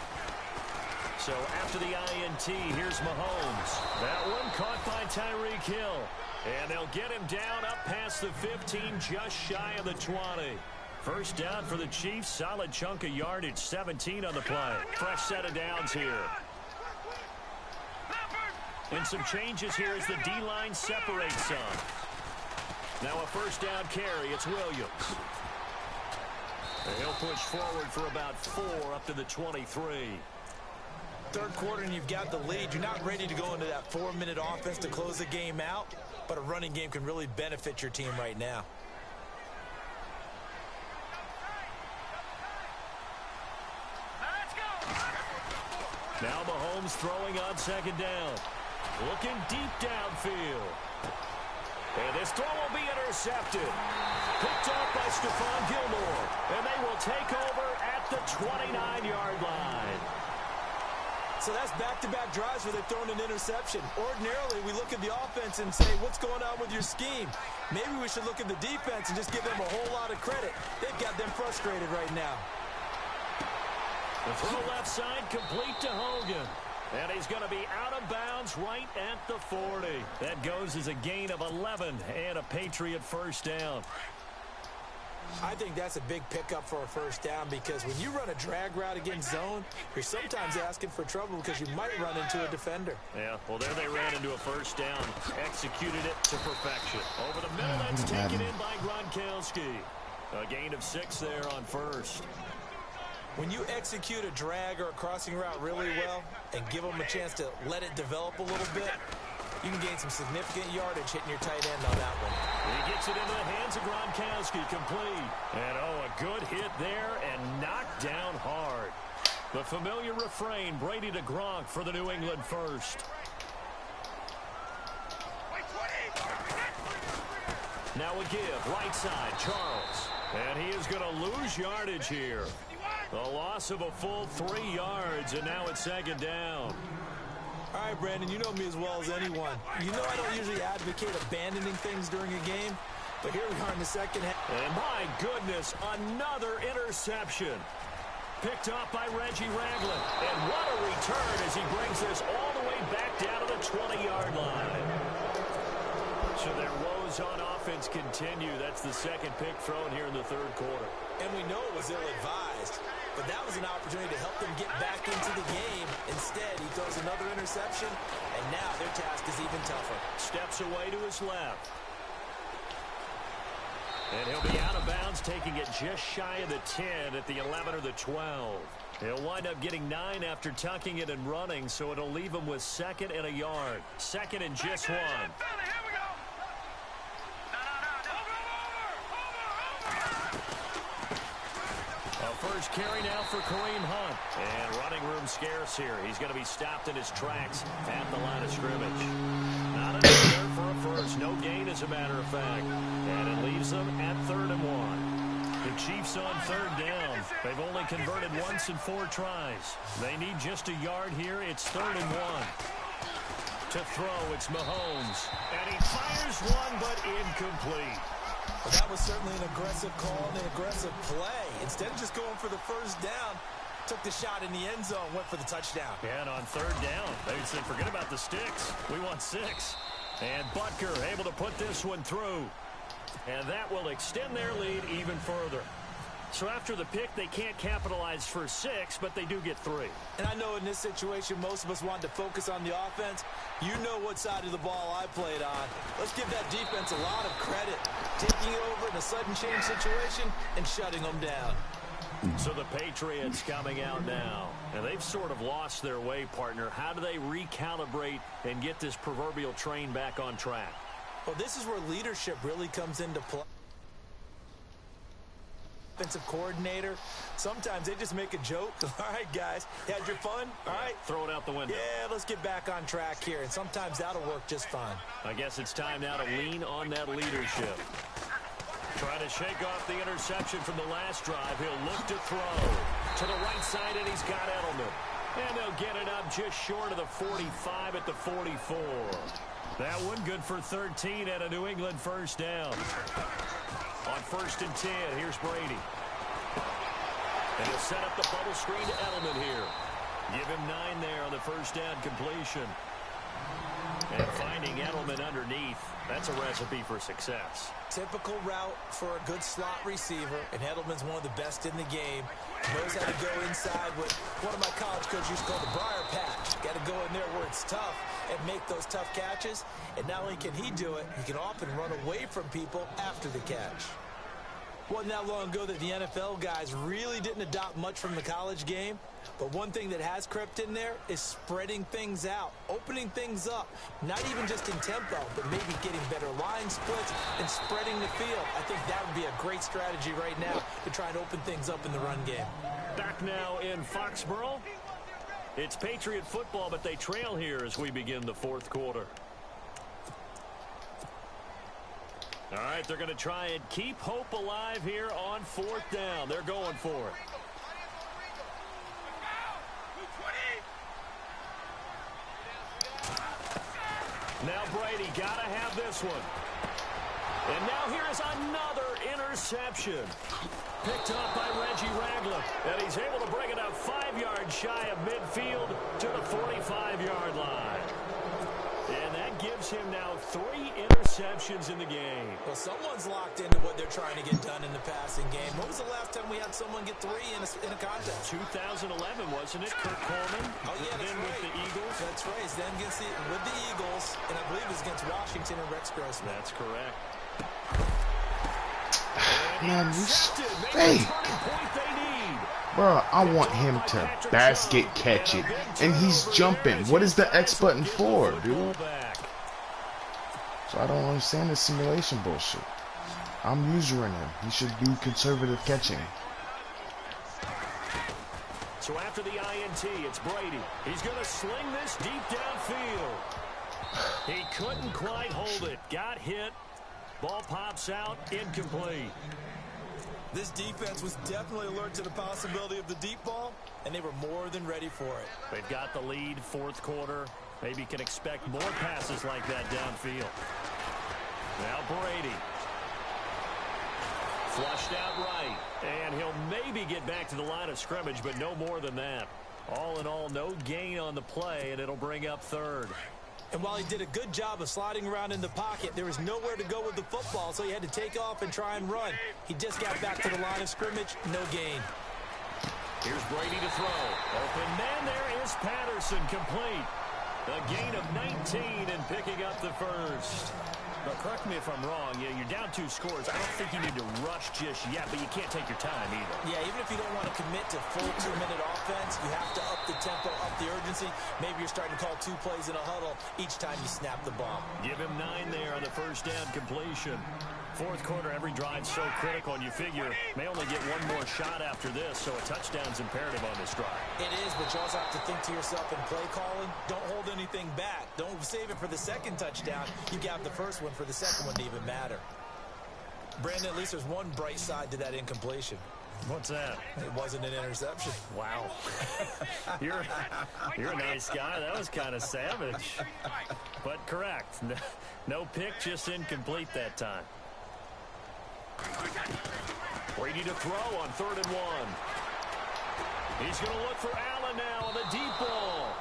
So after the INT, here's Mahomes. That one caught by Tyreek Hill. And they'll get him down up past the 15, just shy of the 20. First down for the Chiefs, solid chunk of yardage, 17 on the play. Fresh set of downs here. And some changes here as the D-line separates some. Now a first down carry. It's Williams. And he'll push forward for about 4 up to the 23. Third quarter and you've got the lead. You're not ready to go into that 4-minute offense to close the game out, but a running game can really benefit your team right now. Now Mahomes throwing on second down. Looking deep downfield. And this throw will be intercepted. Picked off by Stephon Gilmore. And they will take over at the 29-yard line. So that's back-to-back drives where they've thrown an interception. Ordinarily, we look at the offense and say, what's going on with your scheme? Maybe we should look at the defense and just give them a whole lot of credit. They've got them frustrated right now. The throw left side complete to Hogan. And he's going to be out of bounds right at the 40. That goes as a gain of 11 and a Patriot first down. I think that's a big pickup for a first down, because when you run a drag route against zone, you're sometimes asking for trouble because you might run into a defender. Yeah, well, there they ran into a first down. Executed it to perfection. Over the middle, that's taken in by Gronkowski. A gain of 6 there on first. When you execute a drag or a crossing route really well and give them a chance to let it develop a little bit, you can gain some significant yardage hitting your tight end on that one. He gets it into the hands of Gronkowski, complete. And, oh, a good hit there and knocked down hard. The familiar refrain, Brady to Gronk for the New England first. Now a give, right side, Charles. And he is going to lose yardage here. A loss of a full 3 yards, and now it's second down. All right, Brandon, you know me as well as anyone. You know I don't usually advocate abandoning things during a game, but here we are in the second half. And my goodness, another interception. Picked off by Reggie Ragland. And what a return as he brings this all the way back down to the 20-yard line. So their woes on offense continue. That's the second pick thrown here in the third quarter. And we know it was ill-advised, but that was an opportunity to help them get back into the game. Instead, he throws another interception, and now their task is even tougher. Steps away to his left. And he'll be out of bounds, taking it just shy of the 10 at the 11 or the 12. He'll wind up getting 9 after tucking it and running, so it'll leave him with 2nd and a yard. 2nd and just 1. First carry now for Kareem Hunt. And running room scarce here. He's going to be stopped in his tracks at the line of scrimmage. Not enough there for a first. No gain, as a matter of fact. And it leaves them at 3rd and 1. The Chiefs on 3rd down. They've only converted once in 4 tries. They need just a yard here. It's 3rd and 1. To throw, it's Mahomes. And he fires one, but incomplete. Well, that was certainly an aggressive call and an aggressive play. Instead of just going for the first down, took the shot in the end zone, went for the touchdown. Yeah, and on 3rd down, they said, forget about the sticks. We want 6. And Butker able to put this one through. And that will extend their lead even further. So after the pick, they can't capitalize for 6, but they do get 3. And I know in this situation, most of us wanted to focus on the offense. You know what side of the ball I played on. Let's give that defense a lot of credit. Taking it over in a sudden change situation and shutting them down. So the Patriots coming out now. And they've sort of lost their way, partner. How do they recalibrate and get this proverbial train back on track? Well, this is where leadership really comes into play. Offensive coordinator, sometimes they just make a joke. All right, guys, you had your fun? All right. Throw it out the window. Yeah, let's get back on track here, and sometimes that'll work just fine. I guess it's time now to lean on that leadership. Trying to shake off the interception from the last drive. He'll look to throw to the right side, and he's got Edelman. And they'll get it up just short of the 45 at the 44. That one good for 13 at a New England first down. On 1st and 10, here's Brady. And he'll set up the bubble screen to Edelman here. Give him 9 there on the first down completion. And finding Edelman underneath, that's a recipe for success. Typical route for a good slot receiver, and Edelman's one of the best in the game. Knows how to go inside what one of my college coaches used to call the briar patch. Got to go in there where it's tough and make those tough catches. And not only can he do it, he can often run away from people after the catch. Wasn't that long ago that the NFL guys really didn't adopt much from the college game. But one thing that has crept in there is spreading things out, opening things up, not even just in tempo, but maybe getting better line splits and spreading the field. I think that would be a great strategy right now to try and open things up in the run game. Back now in Foxborough. It's Patriot football, but they trail here as we begin the 4th quarter. All right, they're going to try and keep hope alive here on 4th down. They're going for it. Now Brady got to have this one. And now here is another interception. Picked up by Reggie Ragland. And he's able to bring it up 5 yards shy of midfield to the 45-yard line. And that gives him now 3 interceptions in the game. Well, someone's locked into what they're trying to get done in the passing game. When was the last time we had someone get 3 in a contest? 2011, wasn't it? Kurt Coleman. Oh, yeah, that's then right. with the Eagles. That's right. It's then with the Eagles, and I believe it was against Washington and Rex Grossman. That's correct. Man, you stay. Bro, I want him to basket catch it. And he's jumping. What is the X button for, dude? So I don't understand this simulation bullshit. I'm usering him. He should be conservative catching. So after the INT, it's Brady. He's going to sling this deep downfield. He couldn't quite hold it. Got hit. Ball pops out. Incomplete. This defense was definitely alert to the possibility of the deep ball, and they were more than ready for it. They've got the lead, fourth quarter. Maybe can expect more passes like that downfield. Now Brady. Flushed out right. And he'll maybe get back to the line of scrimmage, but no more than that. All in all, no gain on the play, and it'll bring up third. And while he did a good job of sliding around in the pocket, there was nowhere to go with the football, so he had to take off and try and run. He just got back to the line of scrimmage, no gain. Here's Brady to throw. Open man, there is Patterson, complete. A gain of 19 and picking up the first. Now, correct me if I'm wrong. Yeah, you're down 2 scores. I don't think you need to rush just yet, but you can't take your time either. Yeah, even if you don't want to commit to full 2-minute offense, you have to up the tempo, up the urgency. Maybe you're starting to call 2 plays in a huddle each time you snap the ball. Give him 9 there on the first down completion. Fourth quarter, every drive's so critical, and you figure may only get one more shot after this, so a touchdown's imperative on this drive. It is, but you also have to think to yourself in play calling, don't hold anything back. Don't save it for the second touchdown. You got the first one for the second one to even matter. Brandon, at least there's one bright side to that incompletion. What's that? It wasn't an interception. Wow. You're a nice guy. That was kind of savage. But correct. No pick, just incomplete that time. Brady to throw on 3rd and 1. He's going to look for Allen now on the deep ball.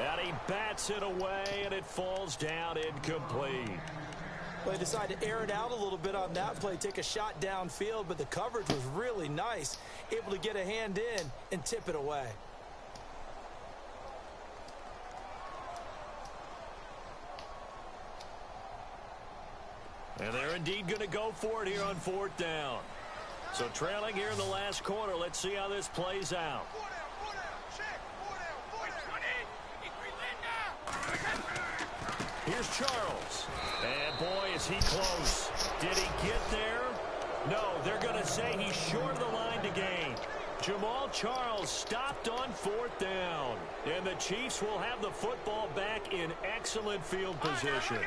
And he bats it away, and it falls down incomplete. Well, they decided to air it out a little bit on that play, take a shot downfield, but the coverage was really nice. Able to get a hand in and tip it away. And they're indeed going to go for it here on 4th down. So trailing here in the last quarter. Let's see how this plays out. Here's Charles. And boy, is he close. Did he get there? No, they're going to say he's short of the line to gain. Jamal Charles stopped on 4th down. And the Chiefs will have the football back in excellent field position.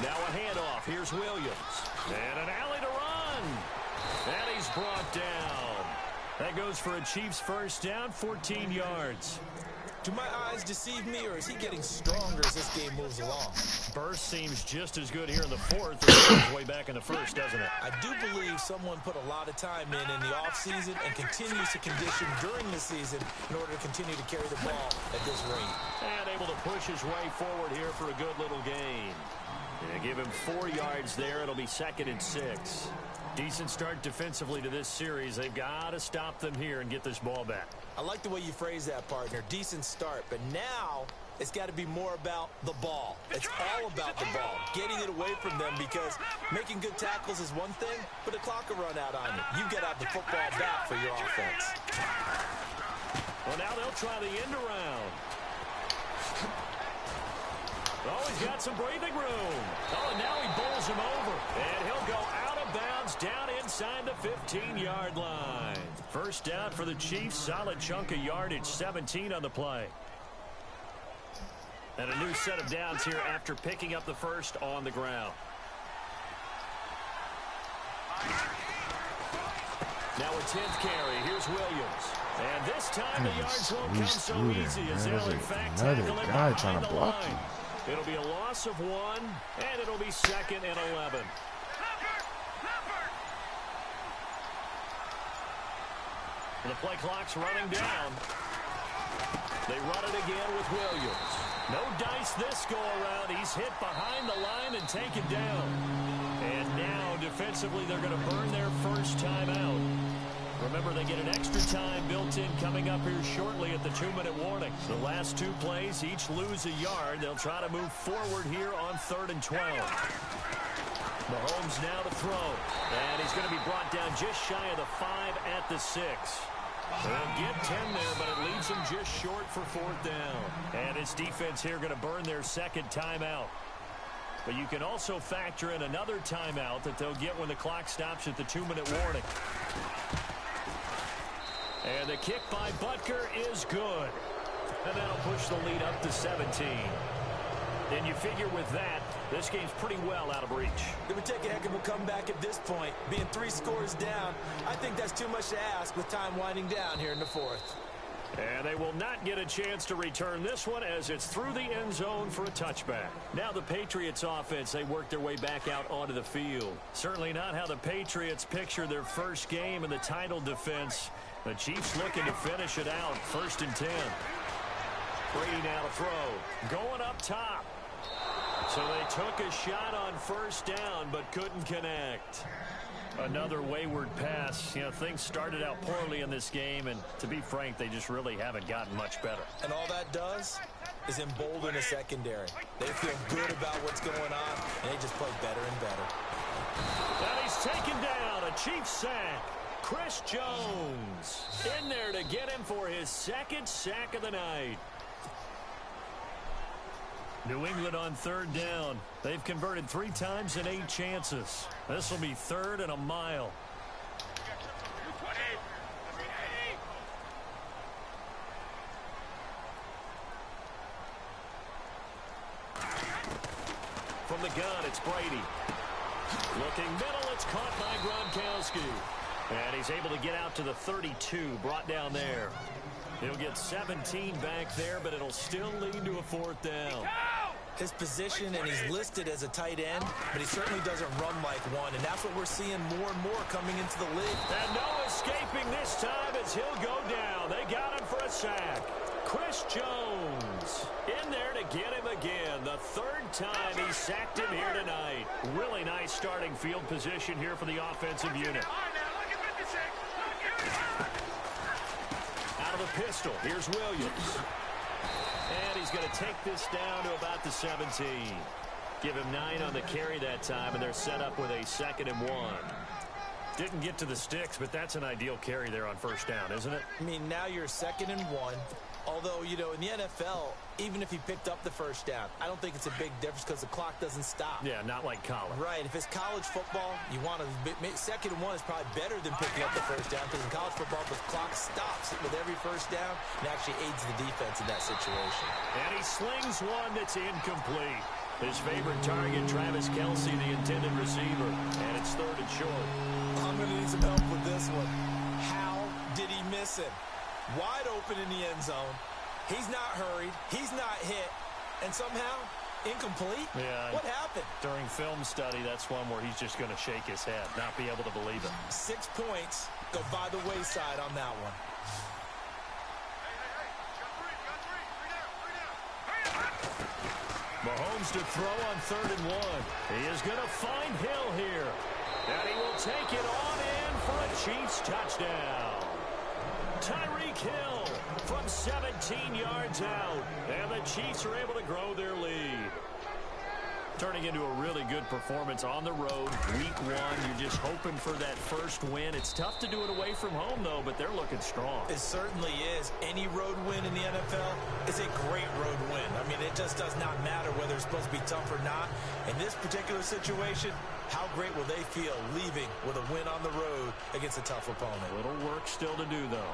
Now a handoff. Here's Williams. And an alley to run. And he's brought down. That goes for a Chiefs first down, 14 yards. Do my eyes deceive me, or is he getting stronger as this game moves along? Burst seems just as good here in the 4th as it was way back in the 1st, doesn't it? I do believe someone put a lot of time in the offseason and continues to condition during the season in order to continue to carry the ball at this rate. And able to push his way forward here for a good little gain. And give him 4 yards there. It'll be 2nd and 6. Decent start defensively to this series. They've got to stop them here and get this ball back. I like the way you phrase that, partner. Decent start. But now it's got to be more about the ball. It's all about the ball, getting it away from them, because making good tackles is one thing, but the clock will run out on you. You've got to have the football back for your offense. Well, now they'll try the end around. Oh, he's got some breathing room. Oh, and now he bowls him over. And he'll go out of bounds down inside the 15-yard line. First down for the Chiefs. Solid chunk of yardage, 17 on the play. And a new set of downs here after picking up the first on the ground. Now a 10th carry. Here's Williams. And this time the yards won't come so easy as they'll in fact tackle him behind the line. It'll be a loss of 1, and it'll be 2nd and 11. The play clock's running down. They run it again with Williams. No dice this go around. He's hit behind the line and taken down. And now defensively they're going to burn their first time out. Remember, they get an extra time built in coming up here shortly at the 2-minute warning. The last 2 plays, each lose a yard. They'll try to move forward here on 3rd and 12. Mahomes now to throw. And he's going to be brought down just shy of the 5 at the 6. They'll get 10 there, but it leaves them just short for 4th down. And his defense here going to burn their second timeout. But you can also factor in another timeout that they'll get when the clock stops at the 2-minute warning. And the kick by Butker is good. And that'll push the lead up to 17. And you figure with that, this game's pretty well out of reach. It would take a heck of a comeback at this point. Being 3 scores down, I think that's too much to ask with time winding down here in the 4th. And they will not get a chance to return this one as it's through the end zone for a touchback. Now the Patriots offense, they work their way back out onto the field. Certainly not how the Patriots picture their first game in the title defense. The Chiefs looking to finish it out. 1st and 10. Brady now to throw. Going up top. So they took a shot on 1st down but couldn't connect. Another wayward pass. You know, things started out poorly in this game, and to be frank, they just really haven't gotten much better. And all that does is embolden a secondary. They feel good about what's going on, and they just play better and better. And he's taken down. A Chiefs sack. Chris Jones in there to get him for his 2nd sack of the night. New England on 3rd down. They've converted 3 times in 8 chances. This will be 3rd and a mile. From the gun, it's Brady. Looking middle, it's caught by Gronkowski. And he's able to get out to the 32, brought down there. He'll get 17 back there, but it'll still lead to a 4th down. His position, and he's listed as a tight end, but he certainly doesn't run like one, and that's what we're seeing more and more coming into the league. And no escaping this time as he'll go down. They got him for a sack. Chris Jones in there to get him again. The 3rd time he sacked him here tonight. Really nice starting field position here for the offensive unit. Out of the pistol, here's Williams. And he's going to take this down to about the 17. Give him 9 on the carry that time, and they're set up with a 2nd and 1. Didn't get to the sticks, but that's an ideal carry there on 1st down, isn't it? I mean, now you're 2nd and 1. Although, you know, in the NFL, even if he picked up the 1st down, I don't think it's a big difference because the clock doesn't stop. Yeah, not like college. Right. If it's college football, you want to 2nd and 1 is probably better than picking up the 1st down because in college football, the clock stops with every 1st down and actually aids the defense in that situation. And he slings one that's incomplete. His favorite target, Travis Kelce, the intended receiver. And it's 3rd and short. I'm going to need some help with this one. How did he miss it? Wide open in the end zone. He's not hurried. He's not hit. And somehow, incomplete? Yeah. What happened? During film study, that's one where he's just going to shake his head, not be able to believe it. 6 points go by the wayside on that one. Mahomes to throw on 3rd and 1. He is going to find Hill here. And he will take it on in for a Chiefs touchdown. Tyreek Hill from 17 yards out. And the Chiefs are able to grow their lead. Turning into a really good performance on the road. Week 1, you're just hoping for that first win. It's tough to do it away from home, though, but they're looking strong. It certainly is. Any road win in the NFL is a great road win. I mean, it just does not matter whether it's supposed to be tough or not. In this particular situation, how great will they feel leaving with a win on the road against a tough opponent? Little work still to do, though.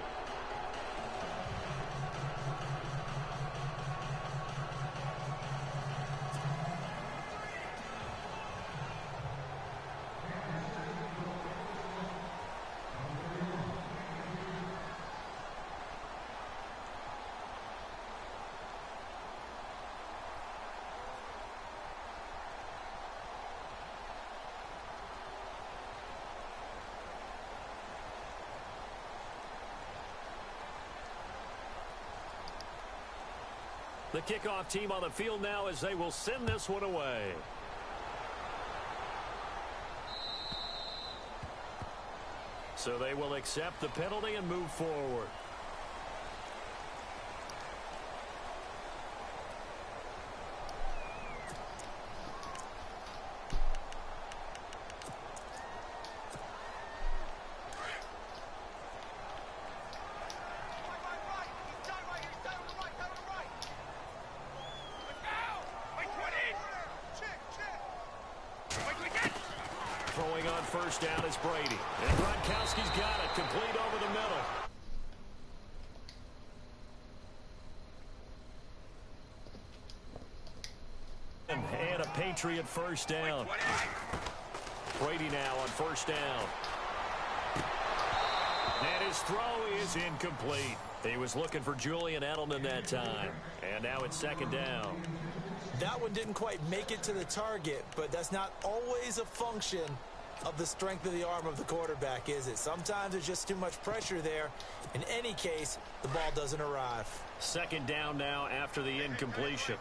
The kickoff team on the field now as they will send this one away. So they will accept the penalty and move forward. first down is Brady. And Gronkowski's got it, complete over the middle. And a Patriot first down. Brady now on first down. And his throw is incomplete. He was looking for Julian Edelman that time. And now it's second down. That one didn't quite make it to the target, but that's not always a function of the strength of the arm of the quarterback, is it? Sometimes there's just too much pressure there. In any case, the ball doesn't arrive. Second down now after the incompletion.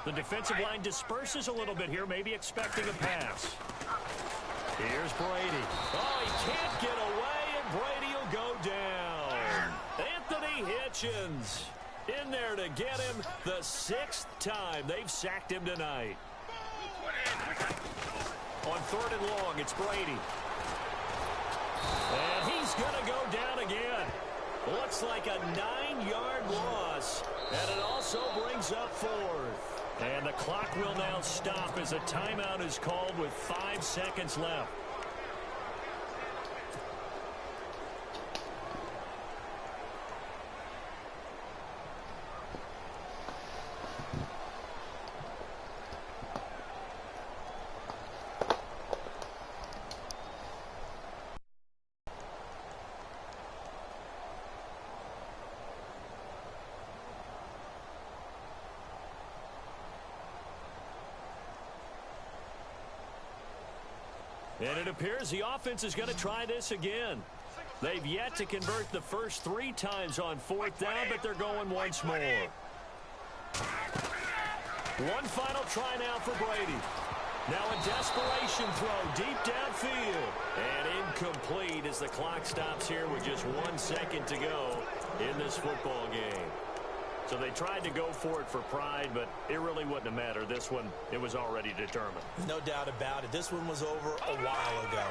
The defensive line disperses a little bit here, maybe expecting a pass. Here's Brady. Oh, he can't get away, and Brady will go down. Anthony Hitchens in there to get him the 6th time they've sacked him tonight. On third and long, it's Brady. And he's going to go down again. Looks like a 9-yard loss, and it also brings up fourth. And the clock will now stop as a timeout is called with 5 seconds left. And it appears the offense is going to try this again. They've yet to convert the first 3 times on fourth down, but they're going once more. One final try now for Brady. Now a desperation throw deep downfield. And incomplete as the clock stops here with just 1 second to go in this football game. So they tried to go for it for pride, but it really wouldn't have mattered. This one, it was already determined. No doubt about it. This one was over a while ago.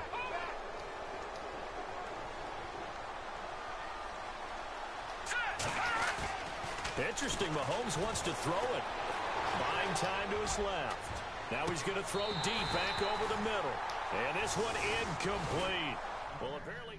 Interesting. Mahomes wants to throw it. Buying time to his left. Now he's going to throw deep back over the middle. And this one incomplete. Well, apparently...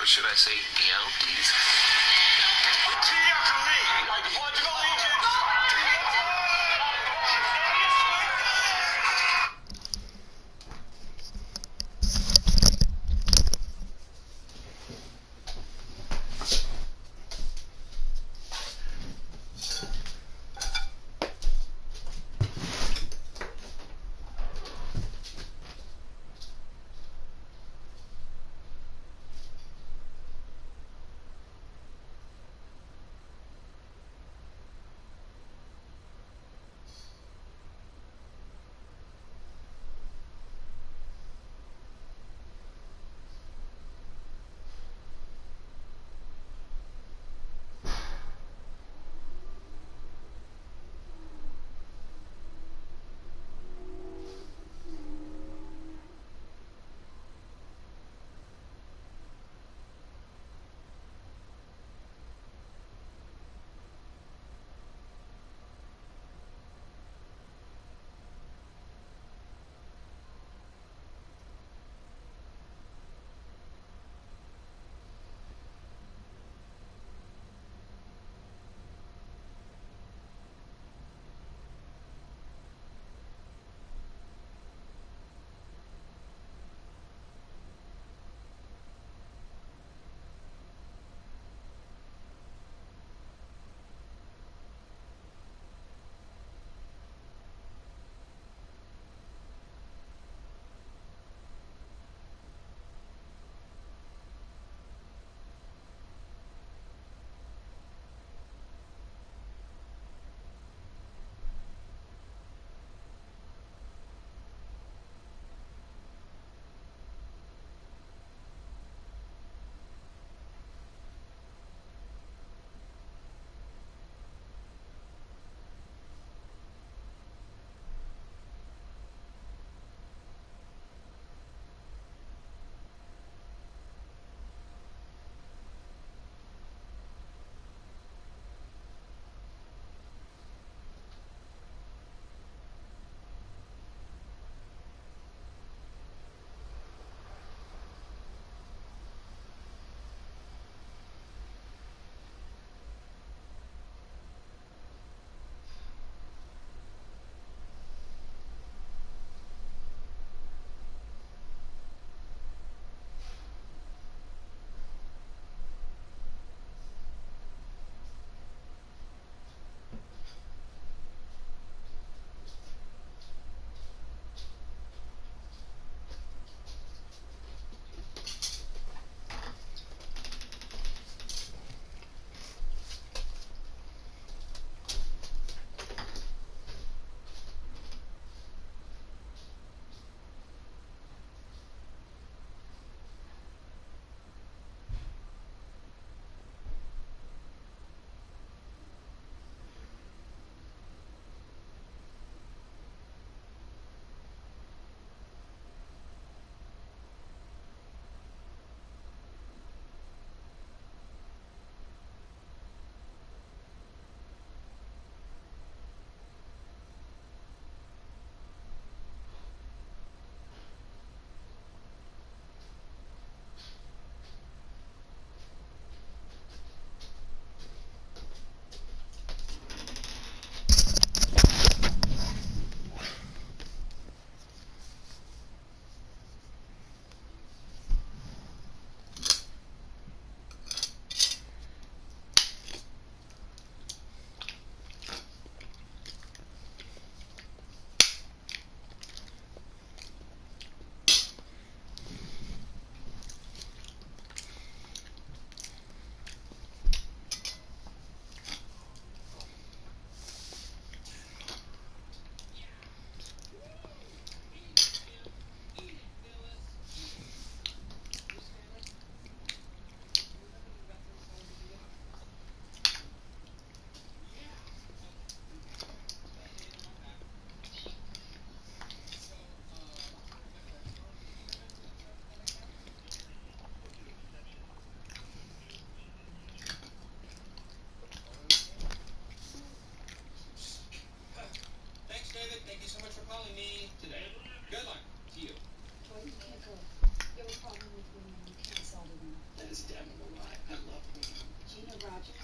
Or should I say DLTs?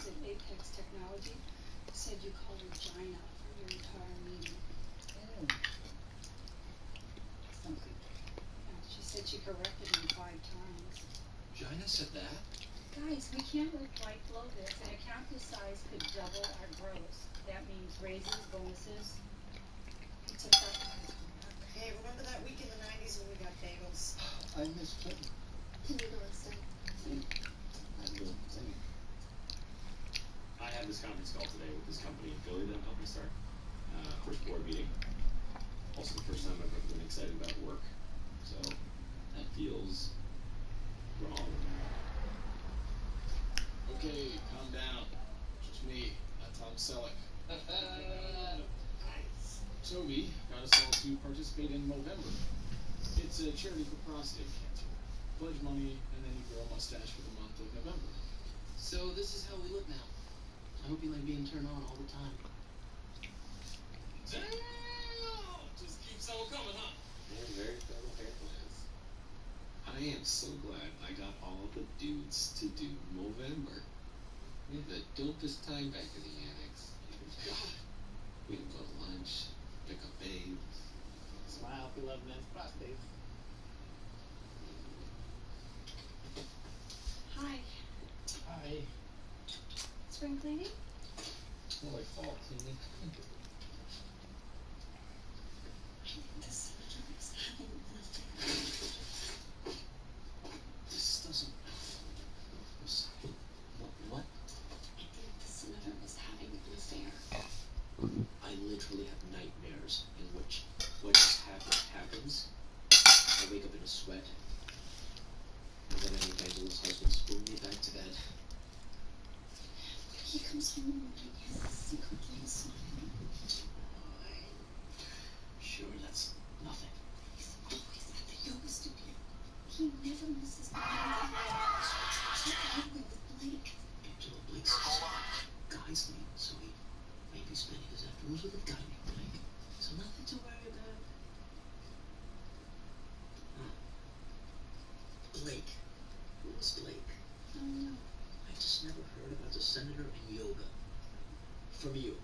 at Apex Technology said you called her Gina for your entire meeting. Oh. Something. Yeah, she said she corrected him 5 times. Gina said that? Guys, we can't let life blow this. An account this size could double our gross. That means raises, bonuses. It's a fact. Hey, remember that week in the 90s when we got bagels? I miss Clinton. Can you go inside? I will. I had this conference call today with this company in Philly that helped me start. First board meeting. Also the first time I've ever been excited about work. So that feels wrong. Okay, calm down. Just me, not Tom Selleck. Toby got us all to participate in Movember. It's a charity for prostate cancer. Pledge money, and then you grow a mustache for the month of November. So this is how we look now. I hope you like being turned on all the time. Damn! Just keeps on coming, huh? And very thorough hair plans. I am so glad I got all the dudes to do Movember. We had the dopest time back in the annex. God. We would go to lunch, pick up babes. Smile if you love men's prostate. Hi. Hi. Spring cleaning? More like fall cleaning. This is having an affair. This doesn't... I'm sorry. What? I think the senator is having an affair. I literally have nightmares in which what just happens. I wake up in a sweat. And then I make Angela's husband spoon me back to bed. He comes home and he has a secret little sign. Sure, that's nothing. He's always at the yoga studio. He never misses the yoga. He's arguing with Blake. Angela Blake's guy's name, so he may be spending his afternoons with a guy named Blake. So nothing to worry about. Blake. Who was Blake? Oh no. I just never heard about the senator and yoga. From you.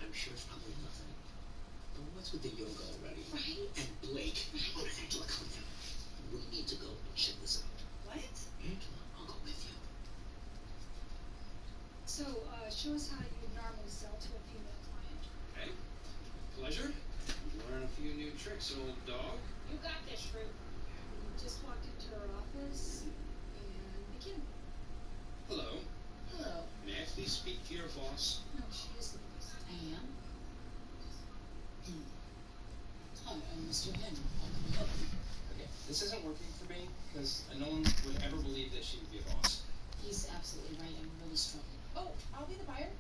I'm sure it's probably nothing. But what's with the yoga already? Right? And Blake. Right. Oh, Angela, calm down. We need to go and check this out. What? Angela, I'll go with you. So, show us how you normally sell to a female client. Hey, pleasure. Learn a few new tricks, old dog. You got this, Fruit. Just walked into her office and begin. Hello. Hello. May I please speak to your boss? No, she is the boss. I am. Hi, I'm Mr. Henry. How can we help you? Okay, this isn't working for me because no one would ever believe that she would be a boss. He's absolutely right. I'm really struggling. Oh, I'll be the buyer.